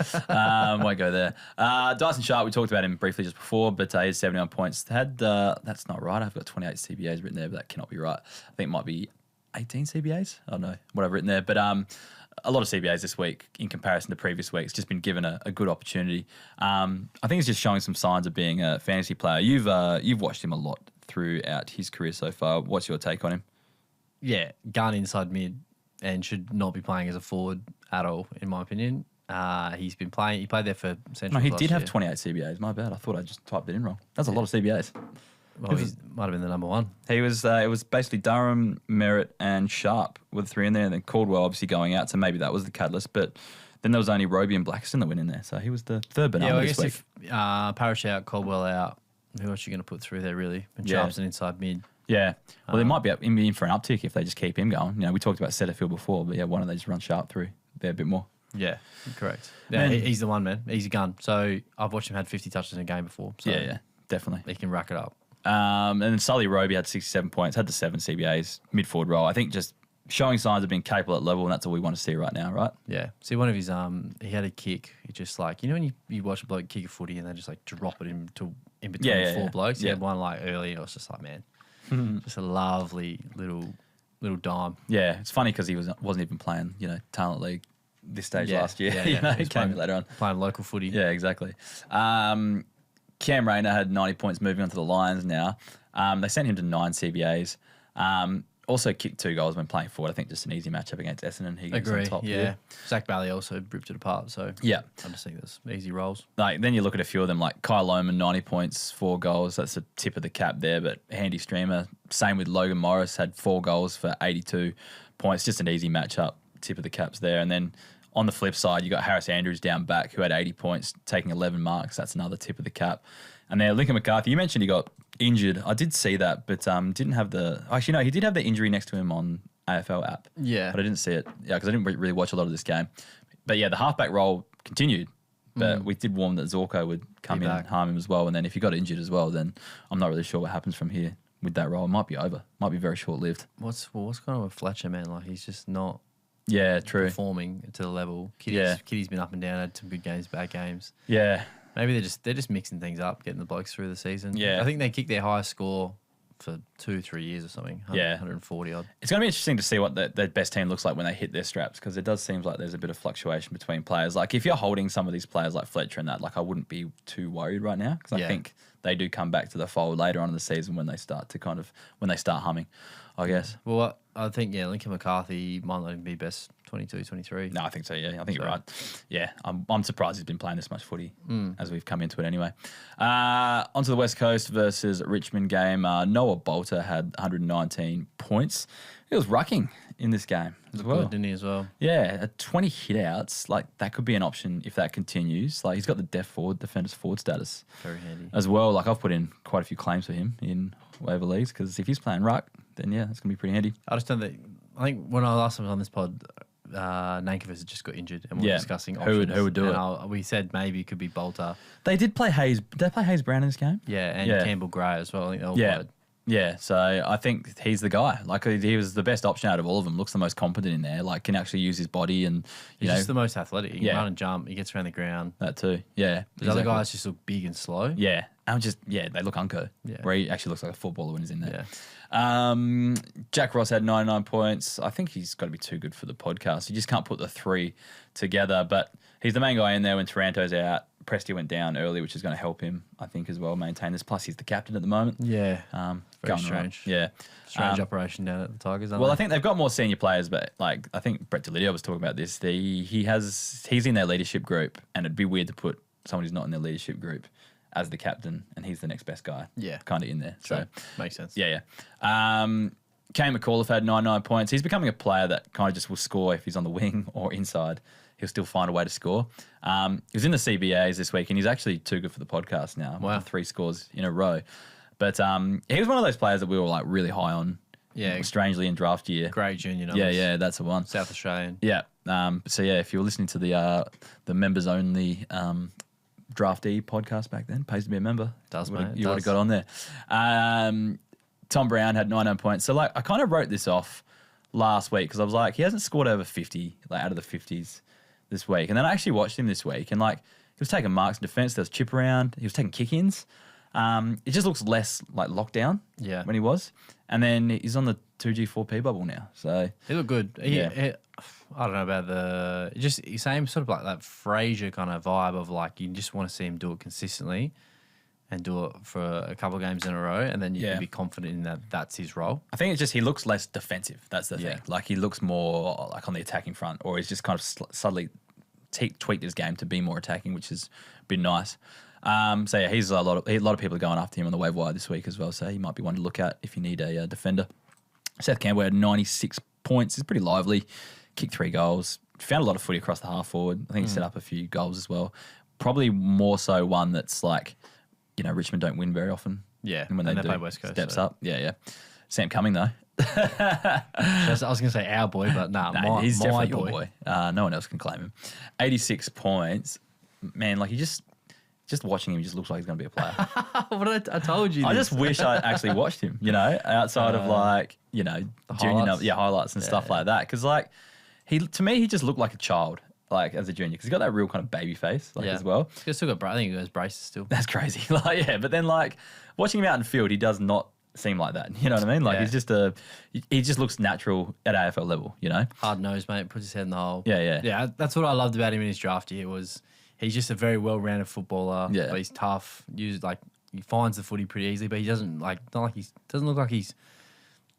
Won't go there. Dyson Sharp, we talked about him briefly just before, but he had 79 points. That's not right. I've got 28 CBAs written there, but that cannot be right. I think it might be 18 CBAs. I don't know what I've written there. But a lot of CBAs this week in comparison to previous weeks. Just been given a good opportunity. I think he's just showing some signs of being a fantasy player. You've watched him a lot throughout his career so far. What's your take on him? Yeah, gun inside mid and should not be playing as a forward at all, in my opinion. He's been playing. He played there for Central. No, he did have 28 CBAs. My bad. I thought I just typed it in wrong. That's a lot of CBAs. Well, he might have been the number one. He was. It was basically Durham, Merritt, and Sharp with the three in there, and then Caldwell obviously going out. So maybe that was the catalyst. But then there was only Roby and Blackiston that went in there. So he was the third banana this week. If Parrish out, Caldwell out, who else are you going to put through there really? And Sharp's an inside mid. Yeah. Well, they might be in for an uptick if they just keep him going. You know, we talked about Setterfield before, but why don't they just run Sharp through there a bit more? Yeah, correct. Yeah, he's the one, man. He's a gun. So I've watched him had 50 touches in a game before. So yeah, definitely. He can rack it up. And then Sully Roby had 67 points, had the 7 CBAs, mid-forward role. I think just showing signs of being capable at level, and that's all we want to see right now, right? Yeah. See, one of his, he had a kick. He just like, you know when you watch a bloke kick a footy and they just like drop it in between four blokes? He had one like early. I was just like, man, just a lovely little dime. Yeah, it's funny because he wasn't even playing, talent league this stage last year. He came later on. Playing local footy. Yeah, exactly. Cam Rayner had 90 points moving on to the Lions now. They sent him to 9 CBAs. Also kicked 2 goals when playing forward. I think just an easy matchup against Essendon. He was on top. Yeah. Zach Bailey also ripped it apart. So yeah, I just think there's easy rolls. Like then you look at a few of them, like Kyle Lohman, 90 points, 4 goals. That's the tip of the cap there, but handy streamer. Same with Logan Morris, had 4 goals for 82 points. Just an easy matchup, tip of the caps there. And then on the flip side, you got Harris Andrews down back who had 80 points, taking 11 marks. That's another tip of the cap. And then Lincoln McCarthy, you mentioned he got injured. I did see that, but didn't have the... Actually, no, he did have the injury next to him on AFL app. Yeah. But I didn't see it. Yeah, because I didn't really watch a lot of this game. But yeah, the halfback role continued. But we did warn that Zorko would come in and harm him as well. And then if he got injured as well, then I'm not really sure what happens from here with that role. It might be over. Might be very short-lived. What's going on with Fletcher, man? Like, he's just not... Yeah, true. Performing to the level. Kitty's been up and down, had some good games, bad games. Yeah. Maybe they're just mixing things up, getting the blokes through the season. Yeah. I think they kicked their highest score for 2-3 years or something. 140 odd. It's going to be interesting to see what their best team looks like when they hit their straps, because it does seem like there's a bit of fluctuation between players. Like if you're holding some of these players like Fletcher and that, like I wouldn't be too worried right now, because I think they do come back to the fold later on in the season when they start humming, I guess. Well, I think, Lincoln McCarthy might not even be best 22, 23. No, I think so, yeah. I think you're right. Yeah, I'm surprised he's been playing this much footy as we've come into it anyway. Onto the West Coast versus Richmond game. Noah Balta had 119 points. He was rucking in this game as well. Good, didn't he, as well? Yeah, 20 hit-outs. Like, that could be an option if that continues. Like, he's got the defender's forward status. Very handy. As well. Like, I've put in quite a few claims for him in waiver leagues, because if he's playing ruck, then, that's going to be pretty handy. I just don't think... I think when I last time was on this pod, Nankervis just got injured, and we were discussing options. Who would do it? We said maybe it could be Balta. They did play Hayes. Did they play Hayes Brown in this game? Yeah, and Campbell Gray as well. I think they all played. Yeah, so I think he's the guy. Like, he was the best option out of all of them. Looks the most competent in there. Like, can actually use his body and he's just the most athletic. He can run and jump. He gets around the ground. That too. Yeah. The other guys just look big and slow. Yeah. They look unco. Yeah. Where he actually looks like a footballer when he's in there. Yeah. Jack Ross had 99 points. I think he's got to be too good for the podcast. You just can't put the 3 together, but he's the main guy in there when Taranto's out. Prestia went down early, which is going to help him, I think, as well, maintain this. Plus, he's the captain at the moment. Yeah. Very strange. Right. Yeah. Strange operation down at the Tigers, I think they've got more senior players, but I think Brett Delidio was talking about this. He's in their leadership group, and it'd be weird to put someone who's not in their leadership group as the captain, and he's the next best guy. Yeah. Kind of in there. Sure. So makes sense. Yeah. Kane McAuliffe had 99 points. He's becoming a player that kind of just will score if he's on the wing or inside. He'll still find a way to score. He was in the CBAs this week, and he's actually too good for the podcast now. Wow. 3 scores in a row. But he was one of those players that we were really high on. Yeah. Strangely in draft year. Great junior numbers. Yeah, that's the one. South Australian. Yeah. If you were listening to the members only draftee podcast back then, pays to be a member. You would have got on there. Tom Brown had 99 points. So I kind of wrote this off last week because I was like, he hasn't scored over 50, out of the 50s this week. And then I actually watched him this week, and he was taking marks in defence. There was chip around. He was taking kick-ins. It just looks less like lockdown when he was. And then he's on the 2G 4P bubble now. So he looked good. I don't know about he's same sort of like that Fraser kind of vibe of you just want to see him do it consistently and do it for a couple of games in a row, and then you can be confident in that's his role. I think it's just he looks less defensive. That's the thing. He looks more on the attacking front, or he's just kind of subtly tweaked his game to be more attacking, which has been nice. He's a lot of people are going after him on the waiver wire this week as well, so he might be one to look at if you need a defender. Seth Campbell had 96 points. He's pretty lively. Kicked 3 goals. Found a lot of footy across the half forward. I think he set up a few goals as well. Probably more so one that's Richmond don't win very often. Yeah, and when they do, play West Coast, steps up. Yeah. Sam Cumming though. I was going to say our boy, but he's definitely your boy. No one else can claim him. 86 points. Man, he just watching him, he just looks like he's going to be a player. But I told you. I just wish I actually watched him. Outside of junior highlights and stuff like that. Because to me, he just looked like a child. As a junior, because he's got that real kind of baby face as well. He's still got, I think he goes braces still. That's crazy. But then watching him out in field, he does not seem like that. You know what I mean? He's just he just looks natural at AFL level. Hard nosed, mate. Puts his head in the hole. Yeah. That's what I loved about him in his draft year was he's just a very well rounded footballer. Yeah. But he's tough. He finds the footy pretty easily, but he doesn't doesn't look like he's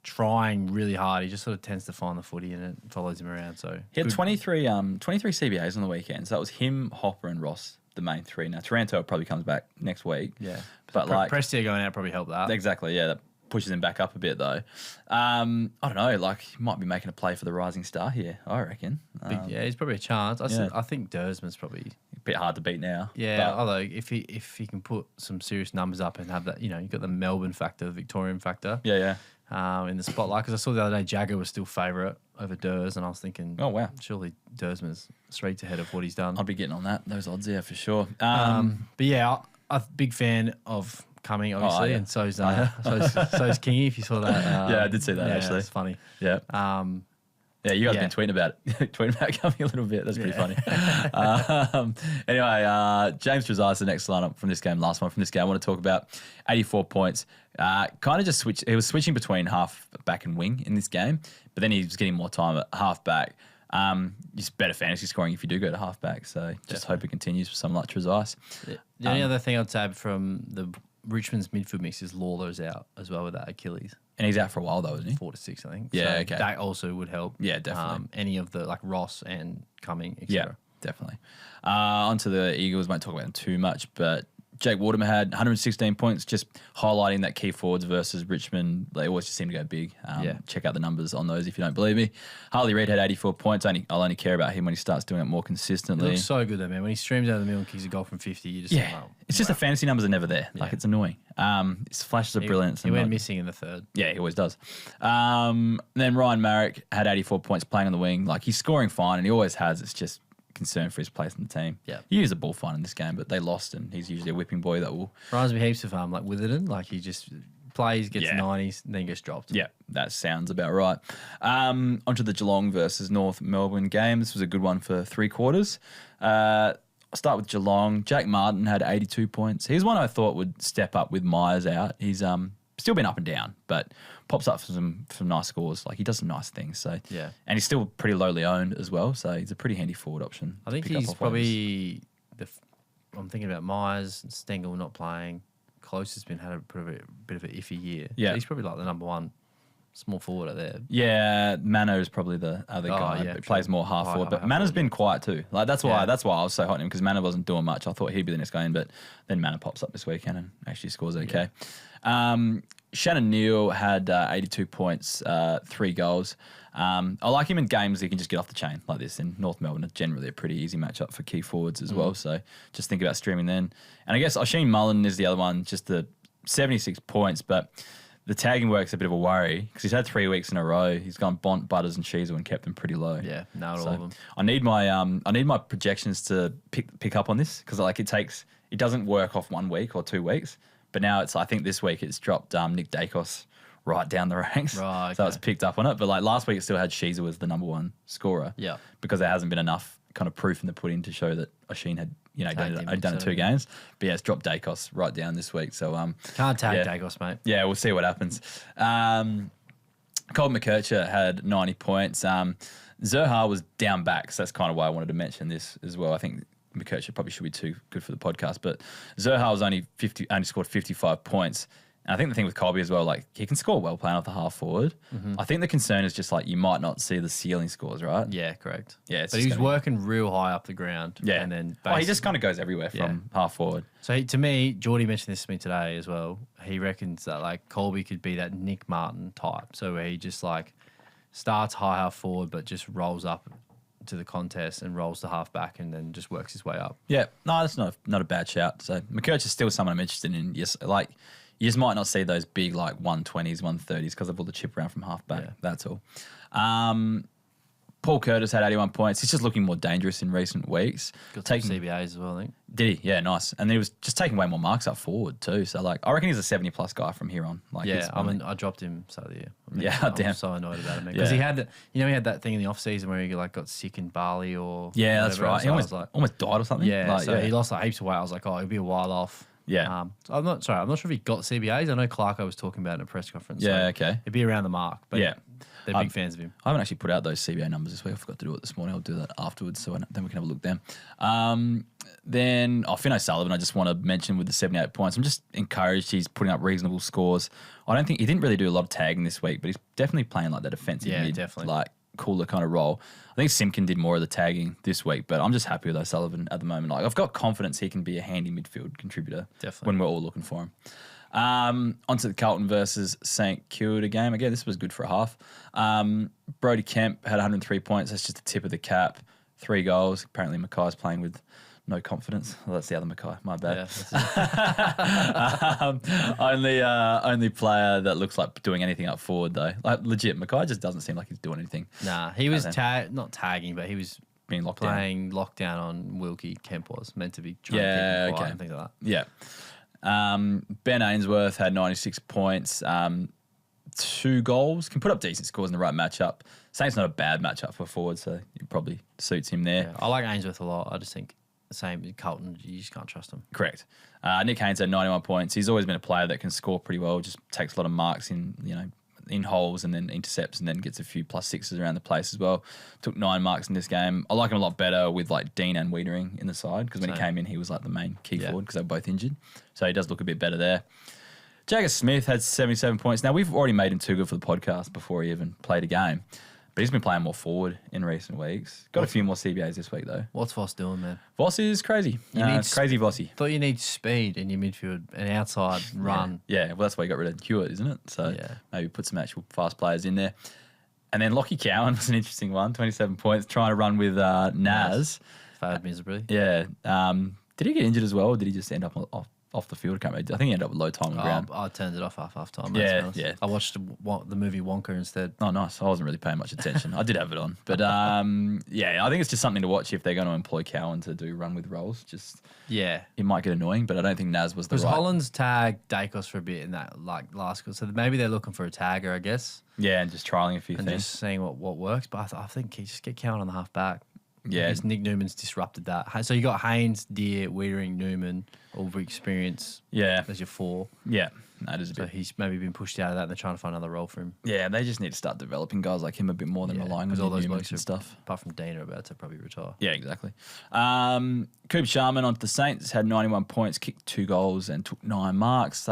trying really hard. He just sort of tends to find the footy and it follows him around. So he had 23 CBAs on the weekend. So that was him, Hopper, and Ross, the main 3. Now Taranto probably comes back next week. Yeah, but Prestia going out probably helped that. Exactly. Yeah, that pushes him back up a bit though. I don't know. He might be making a play for the rising star here. I reckon. He's probably a chance. I think Dersman's probably a bit hard to beat now. Yeah, although if he can put some serious numbers up and have that, you've got the Melbourne factor, the Victorian factor. Yeah. In the spotlight, because I saw the other day Jagger was still favourite over Durs, and I was thinking, oh wow, surely Dersman's straight ahead of what he's done. I'd be getting on those odds, for sure. But yeah, I'm a big fan of Cumming, obviously, and so's Kingy. If you saw that, I did see that actually. It's funny. Yeah. Yeah, you guys have been tweeting about Cumming a little bit. That's pretty funny. Anyway, James Trezise is the next lineup from this game. Last one from this game. I want to talk about 84 points. Kind of just switched. He was switching between half back and wing in this game, but then he was getting more time at half back. Just better fantasy scoring if you do go to half back. So just hope it continues for someone like Trezise. The only other thing I'd say from the Richmond's midfield mix is Lawler's out as well with that Achilles. And he's out for a while though, isn't he? 4 to 6, I think. Yeah, so okay. That also would help. Yeah, definitely. Any of the Ross and Cumming, etc. Yeah, definitely. Onto the Eagles, won't talk about them too much, but Jake Waterman had 116 points, just highlighting that key forwards versus Richmond. They always just seem to go big. Check out the numbers on those if you don't believe me. Harley Reid had 84 points. I'll only care about him when he starts doing it more consistently. He looks so good though, man. When he streams out of the middle and kicks a goal from 50, you just it's just the fantasy numbers are never there. It's annoying. His flashes of brilliance. He went missing in the third. Yeah, he always does. Then Ryan Marrick had 84 points playing on the wing. He's scoring fine and he always has. It's just concern for his place in the team. Yeah, he used the ball fine in this game, but they lost, and he's usually a whipping boy that will. Reminds me heaps of Witherden. He just plays, gets 90s, and then gets dropped. Yeah, that sounds about right. Onto the Geelong versus North Melbourne game. This was a good one for 3 quarters. I'll start with Geelong. Jack Martin had 82 points. He's one I thought would step up with Myers out. He's still been up and down, but pops up for some nice scores. He does some nice things. So yeah, and he's still pretty lowly owned as well. So he's a pretty handy forward option. I think he's probably I'm thinking about Myers, Stengel not playing. Close has had a bit of an iffy year. Yeah. He's probably like the number one small forward out there. Yeah, Mano is probably the other guy. Yeah, plays more half forward, but Mano's been quiet too. Like that's why I was so hot on him, because Mano wasn't doing much. I thought he'd be the next guy in, but then Mano pops up this weekend and actually scores okay. Yeah. Shannon Neal had 82 points, 3 goals. I like him in games he can just get off the chain like this. In North Melbourne, it's generally a pretty easy matchup for key forwards as well. So just think about streaming then. And I guess Oisin Mullen is the other one, just the 76 points, but the tagging work's a bit of a worry because he's had 3 weeks in a row. He's gone Bont, Butters, and Sheezel and kept them pretty low. Yeah, nailed all of them. I need my projections to pick up on this because it doesn't work off 1 week or 2 weeks. But now I think this week it's dropped Nick Dacos right down the ranks. Right. Okay. So it's picked up on it. But like last week it still had Sheezel as the number one scorer. Yeah. Because there hasn't been enough kind of proof in the pudding to show that Oisin had done it 2 games. But yeah, it's dropped Dacos right down this week. So can't tag Dacos, mate. Yeah, we'll see what happens. Colin McKercher had 90 points. Zerha was down back, so that's kind of why I wanted to mention this as well. I think McKercher probably should be too good for the podcast, but Zerha was only scored 55 points. And I think the thing with Colby as well, like he can score well playing off the half forward. Mm-hmm. I think the concern is just like you might not see the ceiling scores, right? Yeah, correct. Yeah, but he's working real high up the ground. Yeah, and then he just kind of goes everywhere from half forward. So to me, Geordie mentioned this to me today as well. He reckons that like Colby could be that Nick Martin type, so where he just like starts high half forward, but just rolls up to the contest and rolls to half back and then just works his way up. Yeah, no, that's not a bad shout. So McKercher's still someone I'm interested in. Yes, like you just might not see those big like 120s, 130s because of all the chip around from half back. Yeah. That's all. Paul Curtis had 81 points. He's just looking more dangerous in recent weeks. Got some CBAs as well, I think. Did he? Yeah, nice. And he was just taking way more marks up forward too. So like, I reckon he's a 70+ guy from here on. Like, yeah, I dropped him start of the year. I'm so annoyed about him because he had he had that thing in the off season where he like got sick in Bali or that's right. He almost died or something. Yeah, he lost like heaps of weight. I was like, he'll be a while off. Yeah. I'm not sure if he got CBAs. I know Clarko was talking about it in a press conference. Yeah, so okay. It'd be around the mark. But yeah. They're big fans of him. I haven't actually put out those CBA numbers this week. I forgot to do it this morning. I'll do that afterwards, so then we can have a look then. Then Finn O'Sullivan, I just want to mention with the 78 points. I'm just encouraged he's putting up reasonable scores. I don't think he didn't really do a lot of tagging this week, but he's definitely playing like that defensive mid, definitely. like cooler kind of role. I think Simpkin did more of the tagging this week, but I'm just happy with O'Sullivan at the moment. Like I've got confidence he can be a handy midfield contributor when we're all looking for him. Onto the Carlton versus St Kilda game. Again, this was good for a half. Brodie Kemp had 103 points. That's just the tip of the cap. 3 goals. Apparently Mackay's playing with no confidence. Well, that's the other Mackay. My bad. Yeah, only player that looks like doing anything up forward though. Like legit, Mackay just doesn't seem like he's doing anything. Nah, he was not tagging, but he was being playing lockdown on Wilkie. Kemp was meant to be trying to keep him quiet and things like that. Yeah. Ben Ainsworth had 96 points, 2 goals, can put up decent scores in the right matchup. Saint's not a bad matchup for forward, so it probably suits him there. Yeah, I like Ainsworth a lot. I just think the same with Carlton, you just can't trust him. Correct. Nick Haynes had 91 points. He's always been a player that can score pretty well, just takes a lot of marks in holes and then intercepts and then gets a few +6s around the place as well. Took 9 marks in this game. I like him a lot better with like Dean and Wiedering in the side because when he came in, he was like the main key forward because they were both injured. So he does look a bit better there. Jagger Smith had 77 points. Now, we've already made him too good for the podcast before he even played a game. But he's been playing more forward in recent weeks. Got a few more CBAs this week, though. What's Voss doing, man? Voss is crazy. It's crazy Vossy. Thought you need speed in your midfield, an outside run. Yeah, well, that's why you got rid of Hewitt, isn't it? So maybe put some actual fast players in there. And then Lockie Cowan was an interesting one, 27 points, trying to run with Naz. Failed miserably. Yeah. Did he get injured as well, or did he just end up off the field? I think he ended up with low time on the ground. I turned it off half time. Yeah. I watched the movie Wonka instead. Oh, nice. I wasn't really paying much attention. I did have it on. But, I think it's just something to watch if they're going to employ Cowan to do run with roles. It might get annoying, but I don't think Naz was the right. Because Holland's tagged Dacos for a bit in that last goal. So maybe they're looking for a tagger, I guess. Yeah, and just trialling a few things. And just seeing what works. But I think you just get Cowan on the half back. Yeah. Because Nick Newman's disrupted that. So you got Haynes, Deere, Wiedering, Newman, all the experience. Yeah. As your 4. Yeah. That is a bit. So he's maybe been pushed out of that and they're trying to find another role for him. Yeah, they just need to start developing guys like him a bit more than relying on all those Newmans and stuff. stuff. Apart from Dean are about to probably retire. Yeah, exactly. Cooper Sharman onto the Saints, had 91 points, kicked 2 goals and took 9 marks.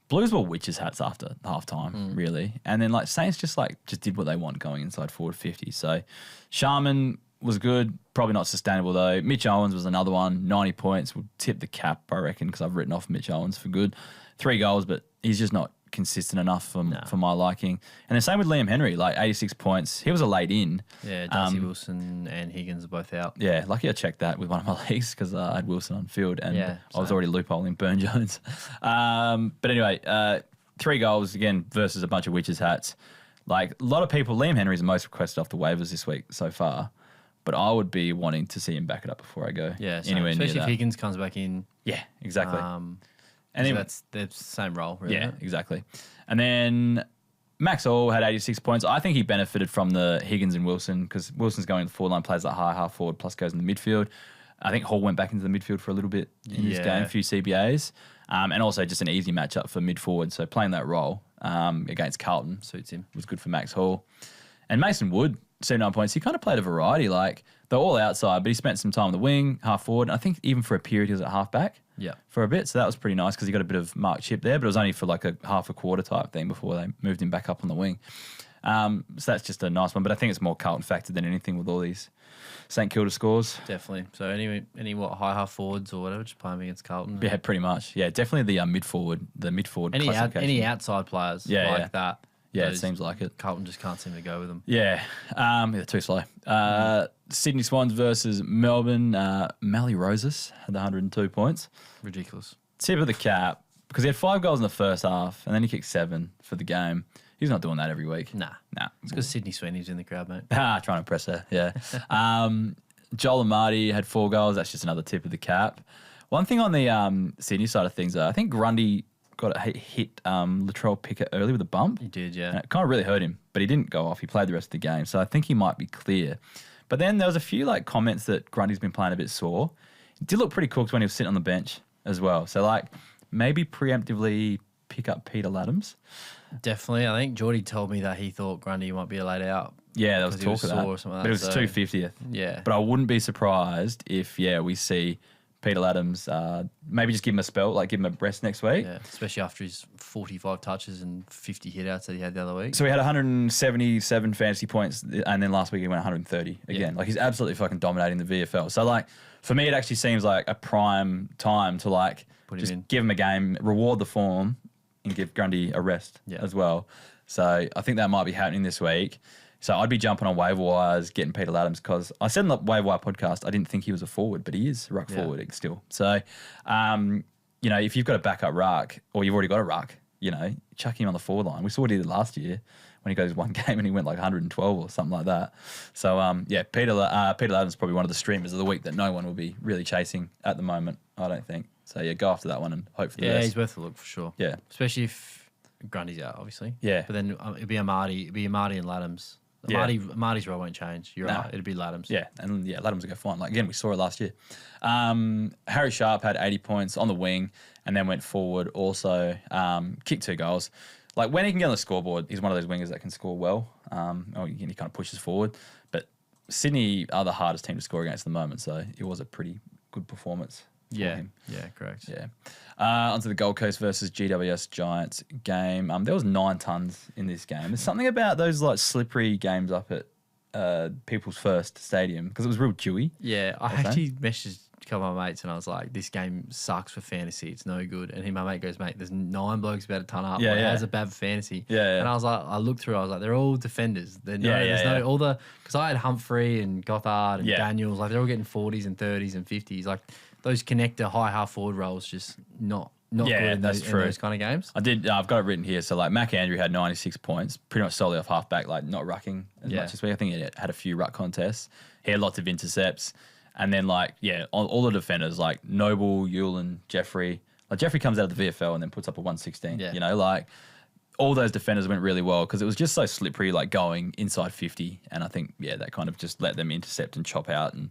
Blues were witches' hats after half time, really. And then Saints just did what they want going inside forward 50. So Sharman was good, probably not sustainable though. Mitch Owens was another one, 90 points, would tip the cap, I reckon, because I've written off Mitch Owens for good. 3 goals, but he's just not consistent enough for my liking. And the same with Liam Henry, 86 points. He was a late in. Yeah, Darcy Wilson and Higgins are both out. Yeah, lucky I checked that with one of my leagues because I had Wilson on field and I was already loopholing Burn Jones. But anyway, 3 goals again versus a bunch of witches' hats. A lot of people, Liam Henry's the most requested off the waivers this week so far. But I would be wanting to see him back it up before I go anywhere especially near if Higgins comes back in. Yeah, exactly. And then that's the same role, really. Yeah, exactly. And then Max Hall had 86 points. I think he benefited from the Higgins and Wilson because Wilson's going to the forward line, plays that high half forward, plus goes in the midfield. I think Hall went back into the midfield for a little bit in this game, a few CBAs, and also just an easy matchup for mid forward. So playing that role against Carlton suits him. Was good for Max Hall. And Mason Wood, 79 points. He kind of played a variety. They're all outside, but he spent some time on the wing, half forward. And I think even for a period he was at half back. Yeah, for a bit, so that was pretty nice because he got a bit of Mark Chip there, but it was only for a half a quarter type thing before they moved him back up on the wing. So that's just a nice one, but I think it's more Carlton factor than anything with all these St Kilda scores. Definitely. So any high half forwards or whatever, just play them against Carlton. Yeah, pretty much. Yeah, definitely the mid forward. Any outside players that. Yeah, it seems like it. Carlton just can't seem to go with them. Yeah, they're too slow. Sydney Swans versus Melbourne. Mally Roses had 102 points. Ridiculous. Tip of the cap, because he had 5 goals in the first half, and then he kicked 7 for the game. He's not doing that every week. Nah. It's because Sydney Sweeney's in the crowd, mate. Trying to impress her, yeah. Joel Amati had 4 goals. That's just another tip of the cap. One thing on the Sydney side of things, I think Grundy got hit Latrell Pickett early with a bump. He did, yeah. And it kind of really hurt him, but he didn't go off. He played the rest of the game, so I think he might be clear. But then there was a few comments that Grundy's been playing a bit sore. He did look pretty cooked when he was sitting on the bench as well. So maybe preemptively pick up Peter Laddams. Definitely. I think Geordie told me that he thought Grundy might be laid out. Yeah, there was talk of that. Or something like but it was 250th. Yeah. But I wouldn't be surprised if, we see Peter Laddams, maybe just give him a spell, give him a rest next week. Yeah, especially after his 45 touches and 50 hit-outs that he had the other week. So he had 177 fantasy points, and then last week he went 130 again. He's absolutely fucking dominating the VFL. So, for me, it actually seems like a prime time to, give him a game, reward the form, and give Grundy a rest as well. So I think that might be happening this week. So I'd be jumping on waiver wires, getting Peter Laddams, because I said in the waiver wire podcast I didn't think he was a forward, but he is ruck forward still. So, if you've got a backup ruck or you've already got a ruck, chuck him on the forward line. We saw what he did last year when he got his one game and he went 112 or something like that. So, Peter Laddams is probably one of the streamers of the week that no one will be really chasing at the moment, I don't think. So, go after that one and hope for the best. Yeah, he's worth a look for sure. Yeah. Especially if Grundy's out, obviously. Yeah. But then it'd be Amati and Laddams. Marty's role won't change. You're right. It'd be Laddams. Yeah, and Laddams will go fine. Again, we saw it last year. Harry Sharp had 80 points on the wing and then went forward also. Kicked 2 goals. When he can get on the scoreboard, he's one of those wingers that can score well. He kind of pushes forward. But Sydney are the hardest team to score against at the moment, so it was a pretty good performance for him. Yeah, correct. Yeah. Onto the Gold Coast versus GWS Giants game. There was 9 tons in this game. There's something about those slippery games up at People's First Stadium because it was real dewy. Yeah, I actually messaged a couple of my mates and I was like, this game sucks for fantasy. It's no good. And my mate goes, mate, there's 9 blokes about to ton up. How's it bad for fantasy? Yeah. And I was like, I looked through, I was like, they're all defenders. Because I had Humphrey and Gothard and Daniels, they're all getting 40s and 30s and 50s. Those connector high half forward roles just not good in those kind of games. I've got it written here. So Mac Andrew had 96 points, pretty much solely off half back, not rucking as much this week. I think he had a few ruck contests. He had lots of intercepts. And then all the defenders Noble, Yulin, Jeffrey. Jeffrey comes out of the VFL and then puts up a 116. Yeah. all those defenders went really well because it was just so slippery, like going inside 50. And I think, that kind of just let them intercept and chop out. And,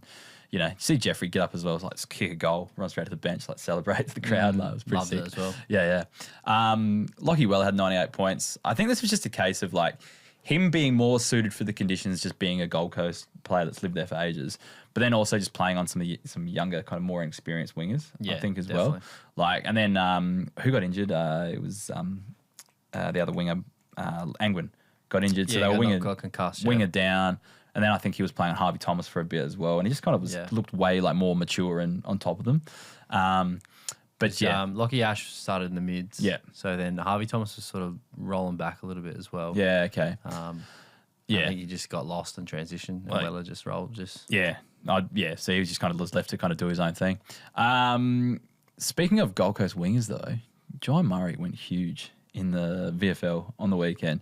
you see Jeffrey get up as well, like kick a goal, run straight to the bench, like celebrates the crowd. Like, it was pretty sick. Loved it as well. Yeah. Lachie Weller had 98 points. I think this was just a case of like him being more suited for the conditions, just being a Gold Coast player that's lived there for ages, but then also just playing on some younger, kind of more experienced wingers, I think, as definitely. Well. Like, and then who got injured? It was the other winger, Angwin, got injured. So they were winger down. And then I think he was playing on Harvey Thomas for a bit as well. And he just kind of looked way like more mature and on top of them. Lockie Ash started in the mids. Yeah. So then Harvey Thomas was sort of rolling back a little bit as well. Yeah, okay. I think he just got lost in transition and Weller just rolled. Yeah. So he was just kind of left to kind of do his own thing. Speaking of Gold Coast wingers though, Jai Murray went huge in the VFL on the weekend.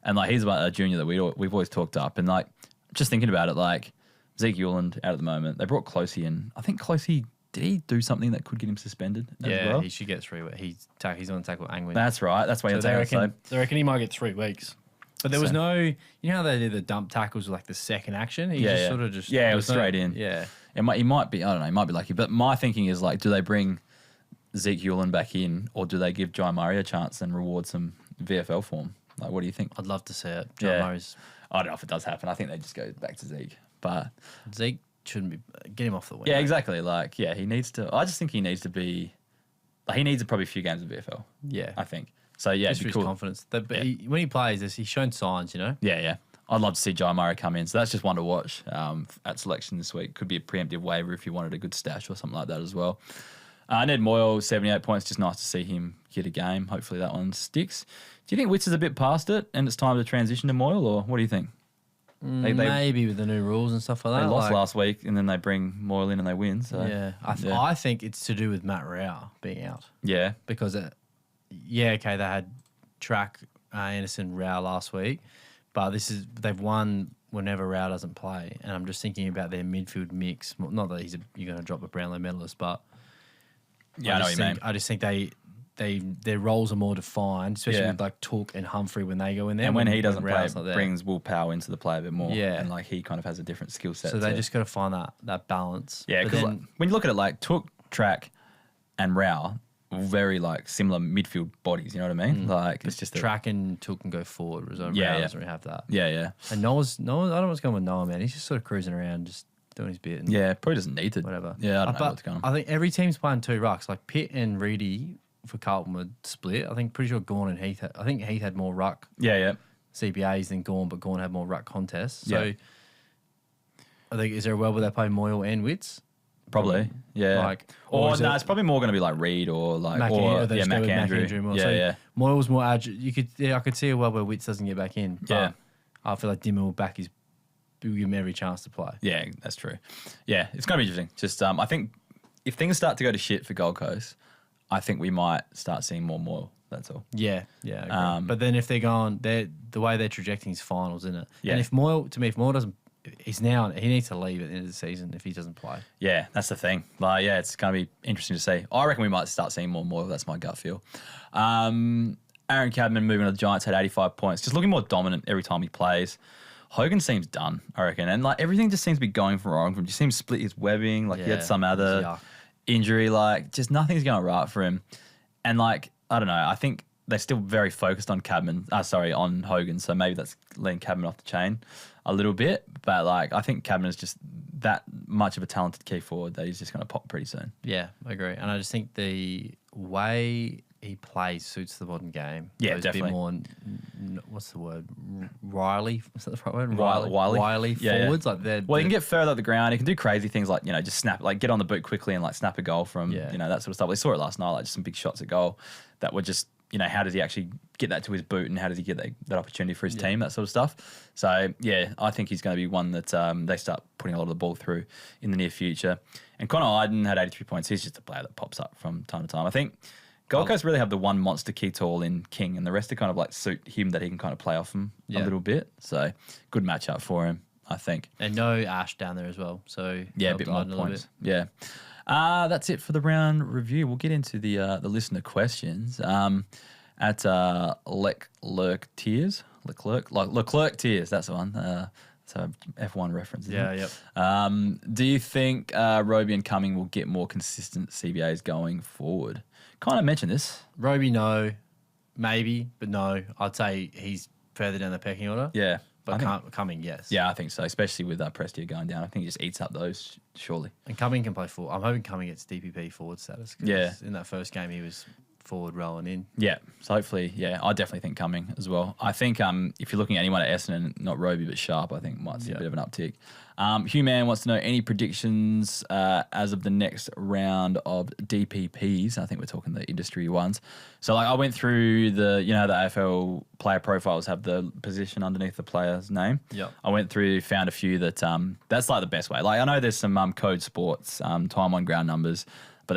And like he's a junior that we've always talked up. And like just thinking about it, like Zeke Euland out at the moment. They brought Closey in. I think Closey, did he do something that could get him suspended as well? He should get 3 weeks. He's on attack with Angwin. That's right. That's why they reckon he might get 3 weeks. But there was no, you know how they did the dump tackles with like the second action? He just sort of just... Yeah, it was straight in. Yeah. He might be, I don't know, he might be lucky. But my thinking is like, do they bring Zeke Euland back in or do they give Jai Murray a chance and reward some VFL form? Like, what do you think? I'd love to see it. Jai Murray's... I don't know if it does happen. I think they just go back to Zeke. But Zeke shouldn't be... Get him off the wing. Yeah, exactly. Like, he needs to... I just think he needs to be... Like, he needs probably a few games of VFL. Yeah. I think. So, yeah, just for his confidence. When he plays this, he's shown signs, Yeah. I'd love to see Jai Murray come in. So that's just one to watch at selection this week. Could be a preemptive waiver if you wanted a good stash or something like that as well. Ned Moyle, 78 points. Just nice to see him get a game. Hopefully that one sticks. Do you think Witts is a bit past it and it's time to transition to Moyle, or what do you think? Maybe with the new rules and stuff like that. They lost last week and then they bring Moyle in and they win. So yeah, I think it's to do with Matt Rao being out. Yeah. Because, they had Track, Anderson, Rao last week, but they've won whenever Rao doesn't play. And I'm just thinking about their midfield mix. Not that you're going to drop a Brownlow medalist, but I know what you mean. I just think their roles are more defined, especially with like Took and Humphrey when they go in there. And when he doesn't play, it brings Will Powell into the play a bit more. Yeah. And like he kind of has a different skill set. So they just got to find that balance. Yeah, because when you look at it, like Took, Track and Rao, very like similar midfield bodies, you know what I mean? Like it's just Track and Took can go forward, whereas Rao doesn't really have that. Yeah. And Noah's I don't know what's going with Noah, man. He's just sort of cruising around, just doing his bit. And probably doesn't need to. Whatever. Yeah, I don't know what's going on. I think every team's playing 2 rucks. Like Pitt and Reedy for Carlton would split. I think pretty sure Gawn and Heath. I think Heath had more ruck. Yeah. CBAs than Gawn, but Gawn had more ruck contests. So I think is there a world where they play Moyle and Witts? Probably, yeah. It's probably more going to be like Reed or like Mac Andrew. Yeah. Moyle's more agile. I could see a world where Witts doesn't get back in. But I feel like Dimmer will back will give him every chance to play. Yeah, that's true. Yeah, it's going to be interesting. Just I think if things start to go to shit for Gold Coast, I think we might start seeing more Moyle. That's all. Yeah. But then if they're going, the way they're trajecting is finals, isn't it? Yeah. And if Moyle doesn't. He needs to leave at the end of the season if he doesn't play. Yeah, that's the thing. Like, it's going to be interesting to see. I reckon we might start seeing more Moyle. That's my gut feel. Aaron Cadman moving to the Giants had 85 points. Just looking more dominant every time he plays. Hogan seems done, I reckon. And like everything just seems to be going wrong for him. Just seems to split his webbing. Like he had some other injury. Like just nothing's going right for him. And like, I don't know. I think they're still very focused on on Hogan. So maybe that's letting Cadman off the chain a little bit. But like, I think Cadman is just that much of a talented key forward that he's just going to pop pretty soon. Yeah, I agree. And I just think the way he plays suits the modern game. Yeah, definitely. A bit more, what's the word? Riley? Is that the right word? Wiley forwards. Yeah. Like he can get further up the ground. He can do crazy things like, just snap, like get on the boot quickly and like snap a goal from, that sort of stuff. We saw it last night, like just some big shots at goal that were just, how does he actually get that to his boot and how does he get that opportunity for his team, that sort of stuff. So, I think he's going to be one that they start putting a lot of the ball through in the near future. And Connor Iden had 83 points. He's just a player that pops up from time to time. I think Gold Coast really have the one monster key tall in King and the rest are kind of like suit him that he can kind of play off him a little bit. So, good matchup for him, I think. And no Ash down there as well. So, a bit more points. Yeah. That's it for the round review. We'll get into the listener questions. And at Leclerc Tears. Leclerc Tears, that's the one. It's a F1 reference. Yep. Do you think Roby and Cumming will get more consistent CBAs going forward? Kind of mentioned this. Roby, no. Maybe, but no. I'd say he's further down the pecking order. Yeah. But Cumming, yes. Yeah, I think so, especially with Prestia going down. I think he just eats up those, surely. And Cumming can play forward. I'm hoping Cumming gets DPP forward status. Yeah. In that first game, he was forward rolling in. Yeah, so hopefully, I definitely think Cumming as well. I think if you're looking at anyone at Essendon, not Roby but Sharp, I think might see a bit of an uptick. Hugh Mann wants to know any predictions as of the next round of DPPs. I think we're talking the industry ones. So I went through the AFL player profiles have the position underneath the player's name. Yeah. I went through, found a few that that's like the best way. Like I know there's some Code Sports time on ground numbers, but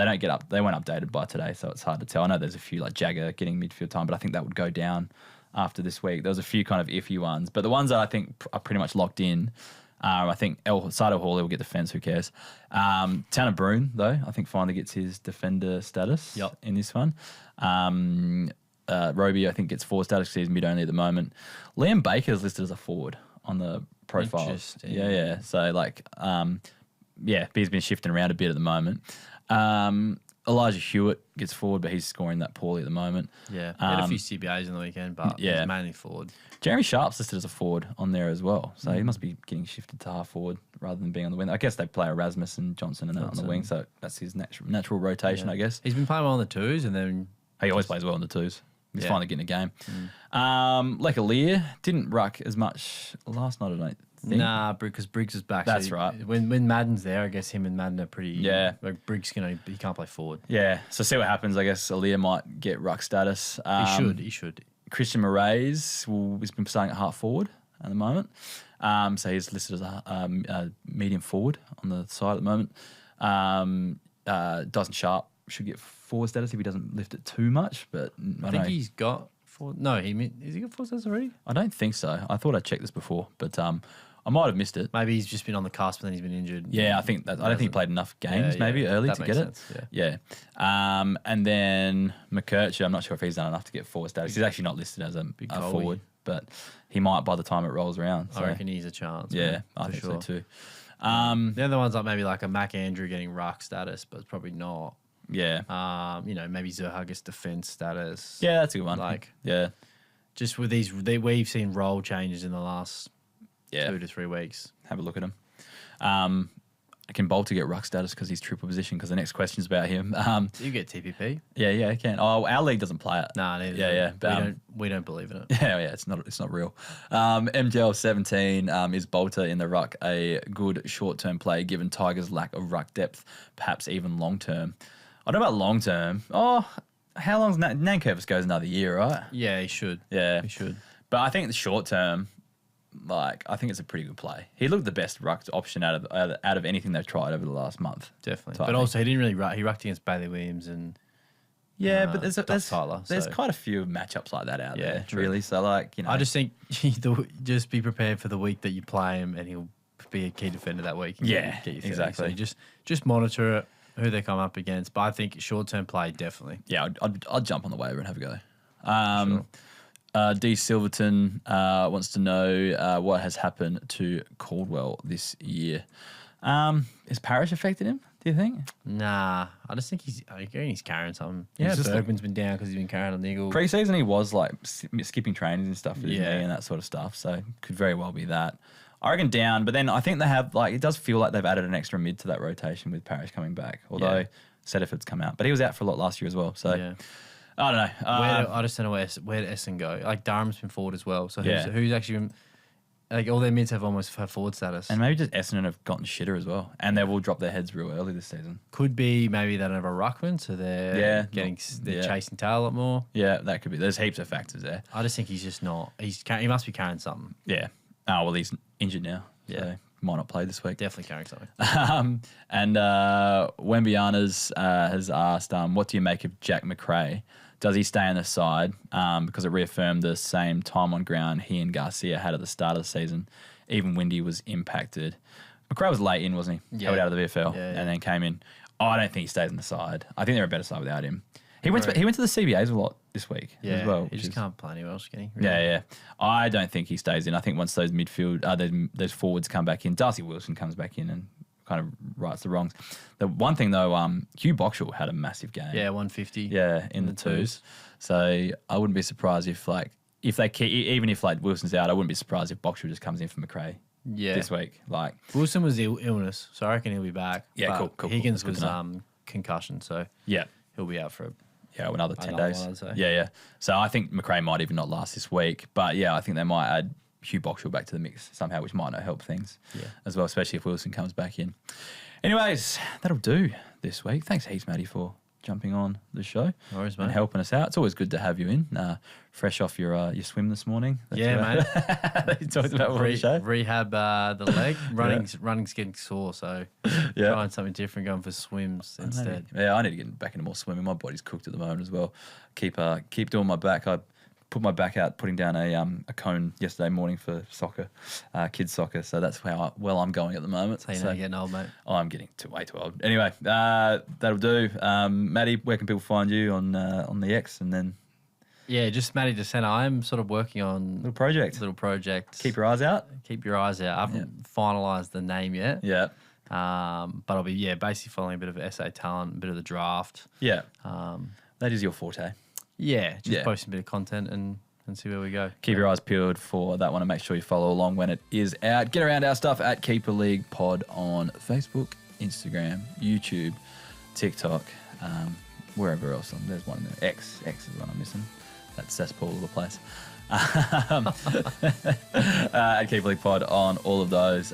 they weren't updated by today, so it's hard to tell. I know there's a few like Jagger getting midfield time, but I think that would go down after this week. There was a few kind of iffy ones, but the ones that I think are pretty much locked in, I think Sato Hawley will get defence, who cares? Tanner Bruhn, though, I think finally gets his defender status in this one. Roby, I think, gets forward status because he's mid-only at the moment. Liam Baker is listed as a forward on the profile. Interesting. Yeah. So, he's been shifting around a bit at the moment. Elijah Hewitt gets forward, but he's scoring that poorly at the moment. Yeah, he had a few CBAs on the weekend, but he's mainly forward. Jeremy Sharp's listed as a forward on there as well, so he must be getting shifted to half forward rather than being on the wing. I guess they play Erasmus and Johnson and that on the wing, so that's his natural rotation, I guess. He's been playing well on the twos, and then he always plays well on the twos. He's finally getting a game. Like Aaliyah didn't ruck as much last night, I don't think. Nah, because Briggs is back. That's right. When Madden's there, I guess him and Madden are pretty. Yeah. Like Briggs he can't play forward. Yeah. So see what happens. I guess Aaliyah might get ruck status. He should. Christian Moraes has been starting at half forward at the moment. So he's listed as a medium forward on the side at the moment. Dyson Sharp should get forward status if he doesn't lift it too much, but I think he's got forward. No, has he got forward status already? I don't think so. I thought I checked this before, but I might have missed it. Maybe he's just been on the cusp and then he's been injured. Yeah, I think that. I don't think he played enough games early to get sense. it. Yeah. And then McKercher, I'm not sure if he's done enough to get forward status. He's actually not listed as a forward, but he might by the time it rolls around. So. I reckon he's a chance. Yeah, I think so too. The other ones like maybe like a Mac Andrew getting ruck status, but it's probably not. Yeah. Maybe Zerha gets defense status. Yeah, that's a good one. Just with these, we've seen role changes in the last 2 to 3 weeks. Have a look at him. Can Balta get ruck status because he's triple position? Because the next question's about him. You get TPP. Yeah, he can. Oh, our league doesn't play it. No, neither. Yeah. But, we don't believe in it. Yeah. It's not real. MGL 17 is Balta in the ruck a good short-term play given Tigers' lack of ruck depth, perhaps even long-term? I don't know about long-term. Oh, how long's Nankervis goes another year, right? Yeah, he should. Yeah, he should. But I think the short-term. I think it's a pretty good play. He looked the best ruck option out of anything they've tried over the last month. Definitely. But also, he didn't really ruck. He rucked against Bailey Williams and but there's Tyler, there's quite a few matchups like that out there, true. Really. So, I just think just be prepared for the week that you play him and he'll be a key defender that week. And get you exactly. So just monitor it, who they come up against. But I think short-term play, definitely. Yeah, I'd jump on the waiver and have a go. Sure. D. Silverton wants to know what has happened to Caldwell this year. Has Parrish affected him, do you think? Nah, I just think he's carrying something. Yeah, Bergman's been down because he's been carrying a niggle. Pre-season he was like skipping trainings and stuff for his knee and that sort of stuff, so could very well be that. I reckon down, but then I think they have, it does feel like they've added an extra mid to that rotation with Parrish coming back, although Setterford's come out. But he was out for a lot last year as well, so... Yeah. I don't know. I just don't know where did Essendon go. Like Durham's been forward as well. So who's actually been, like all their mids have almost forward status. And maybe just Essendon have gotten shitter as well, and they will drop their heads real early this season. Could be maybe they don't have a ruckman, so they're chasing tail a lot more. Yeah, that could be. There's heaps of factors there. I just think he's just not. He must be carrying something. Yeah. Oh well, he's injured now. So might not play this week. Definitely carrying something. And Wembianas has asked, what do you make of Jack McRae? Does he stay on the side? Because it reaffirmed the same time on ground he and Garcia had at the start of the season. Even Windy was impacted. McRae was late in, wasn't he? Yeah. Held out of the VFL and then came in. I don't think he stays on the side. I think they're a better side without him. He went to the CBAs a lot this week as well. He just can't play anywhere else, can he? Really? Yeah. I don't think he stays in. I think once those those forwards come back in, Darcy Wilson comes back in and kind of rights the wrongs. The one thing though, Hugh Boxall had a massive game. Yeah, 150. Yeah, in the twos. So I wouldn't be surprised if they keep, even if Wilson's out, I wouldn't be surprised if Boxall just comes in for McRae. Yeah. This week, Wilson was illness, so I reckon he'll be back. Yeah, cool. Higgins was concussion, so he'll be out for another 10 days. One, I'd say. Yeah. So I think McRae might even not last this week, but I think they might add Hugh Boxall back to the mix somehow, which might not help things as well, especially if Wilson comes back in. Anyways, that'll do this week. Thanks heaps, Matty, for jumping on the show and helping us out. It's always good to have you in, fresh off your swim this morning. Mate. You talked about on the show. Rehab the leg. Running's getting sore, so trying something different, going for swims instead. I need to get back into more swimming. My body's cooked at the moment as well. Keep doing my back. I put my back out, putting down a cone yesterday morning for soccer, kids soccer. So that's how well I'm going at the moment. So you're getting old, mate. I'm getting way too old. Anyway, that'll do. Maddie, where can people find you on the X? And then just Matty DeSena. I'm sort of working on little project. Keep your eyes out. I haven't finalised the name yet. Yeah. But I'll be basically following a bit of SA talent, a bit of the draft. Yeah. That is your forte. Posting a bit of content and see where we go. Keep your eyes peeled for that one and make sure you follow along when it is out. Get around our stuff at Keeper League Pod on Facebook, Instagram, YouTube, TikTok, wherever else. There's one in there. X is one I'm missing. That's cesspool of the place. At Keeper League Pod on all of those.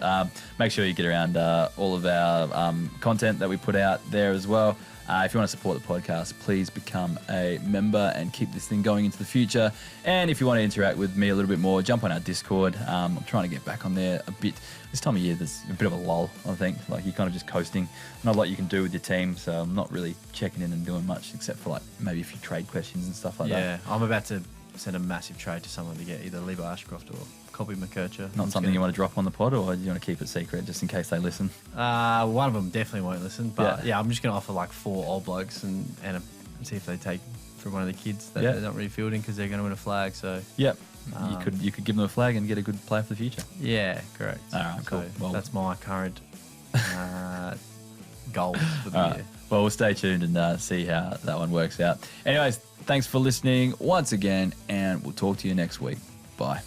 Make sure you get around all of our content that we put out there as well. If you want to support the podcast, please become a member and keep this thing going into the future. And if you want to interact with me a little bit more, jump on our Discord. I'm trying to get back on there a bit. This time of year, there's a bit of a lull, I think. You're kind of just coasting. Not a lot you can do with your team, so I'm not really checking in and doing much except for maybe a few trade questions and stuff like that. Yeah, I'm about to send a massive trade to someone to get either Levi Ashcroft or Colby McKercher. Not something you want to drop on the pod, or do you want to keep it secret just in case they listen? One of them definitely won't listen, but I'm just going to offer 4 old blokes and see if they take from one of the kids that they're not really fielding because they're going to win a flag. So you could give them a flag and get a good player for the future. Yeah, correct. All right, cool. Well, that's my current goal for the year. Well, we'll stay tuned and see how that one works out. Anyways, thanks for listening once again, and we'll talk to you next week. Bye.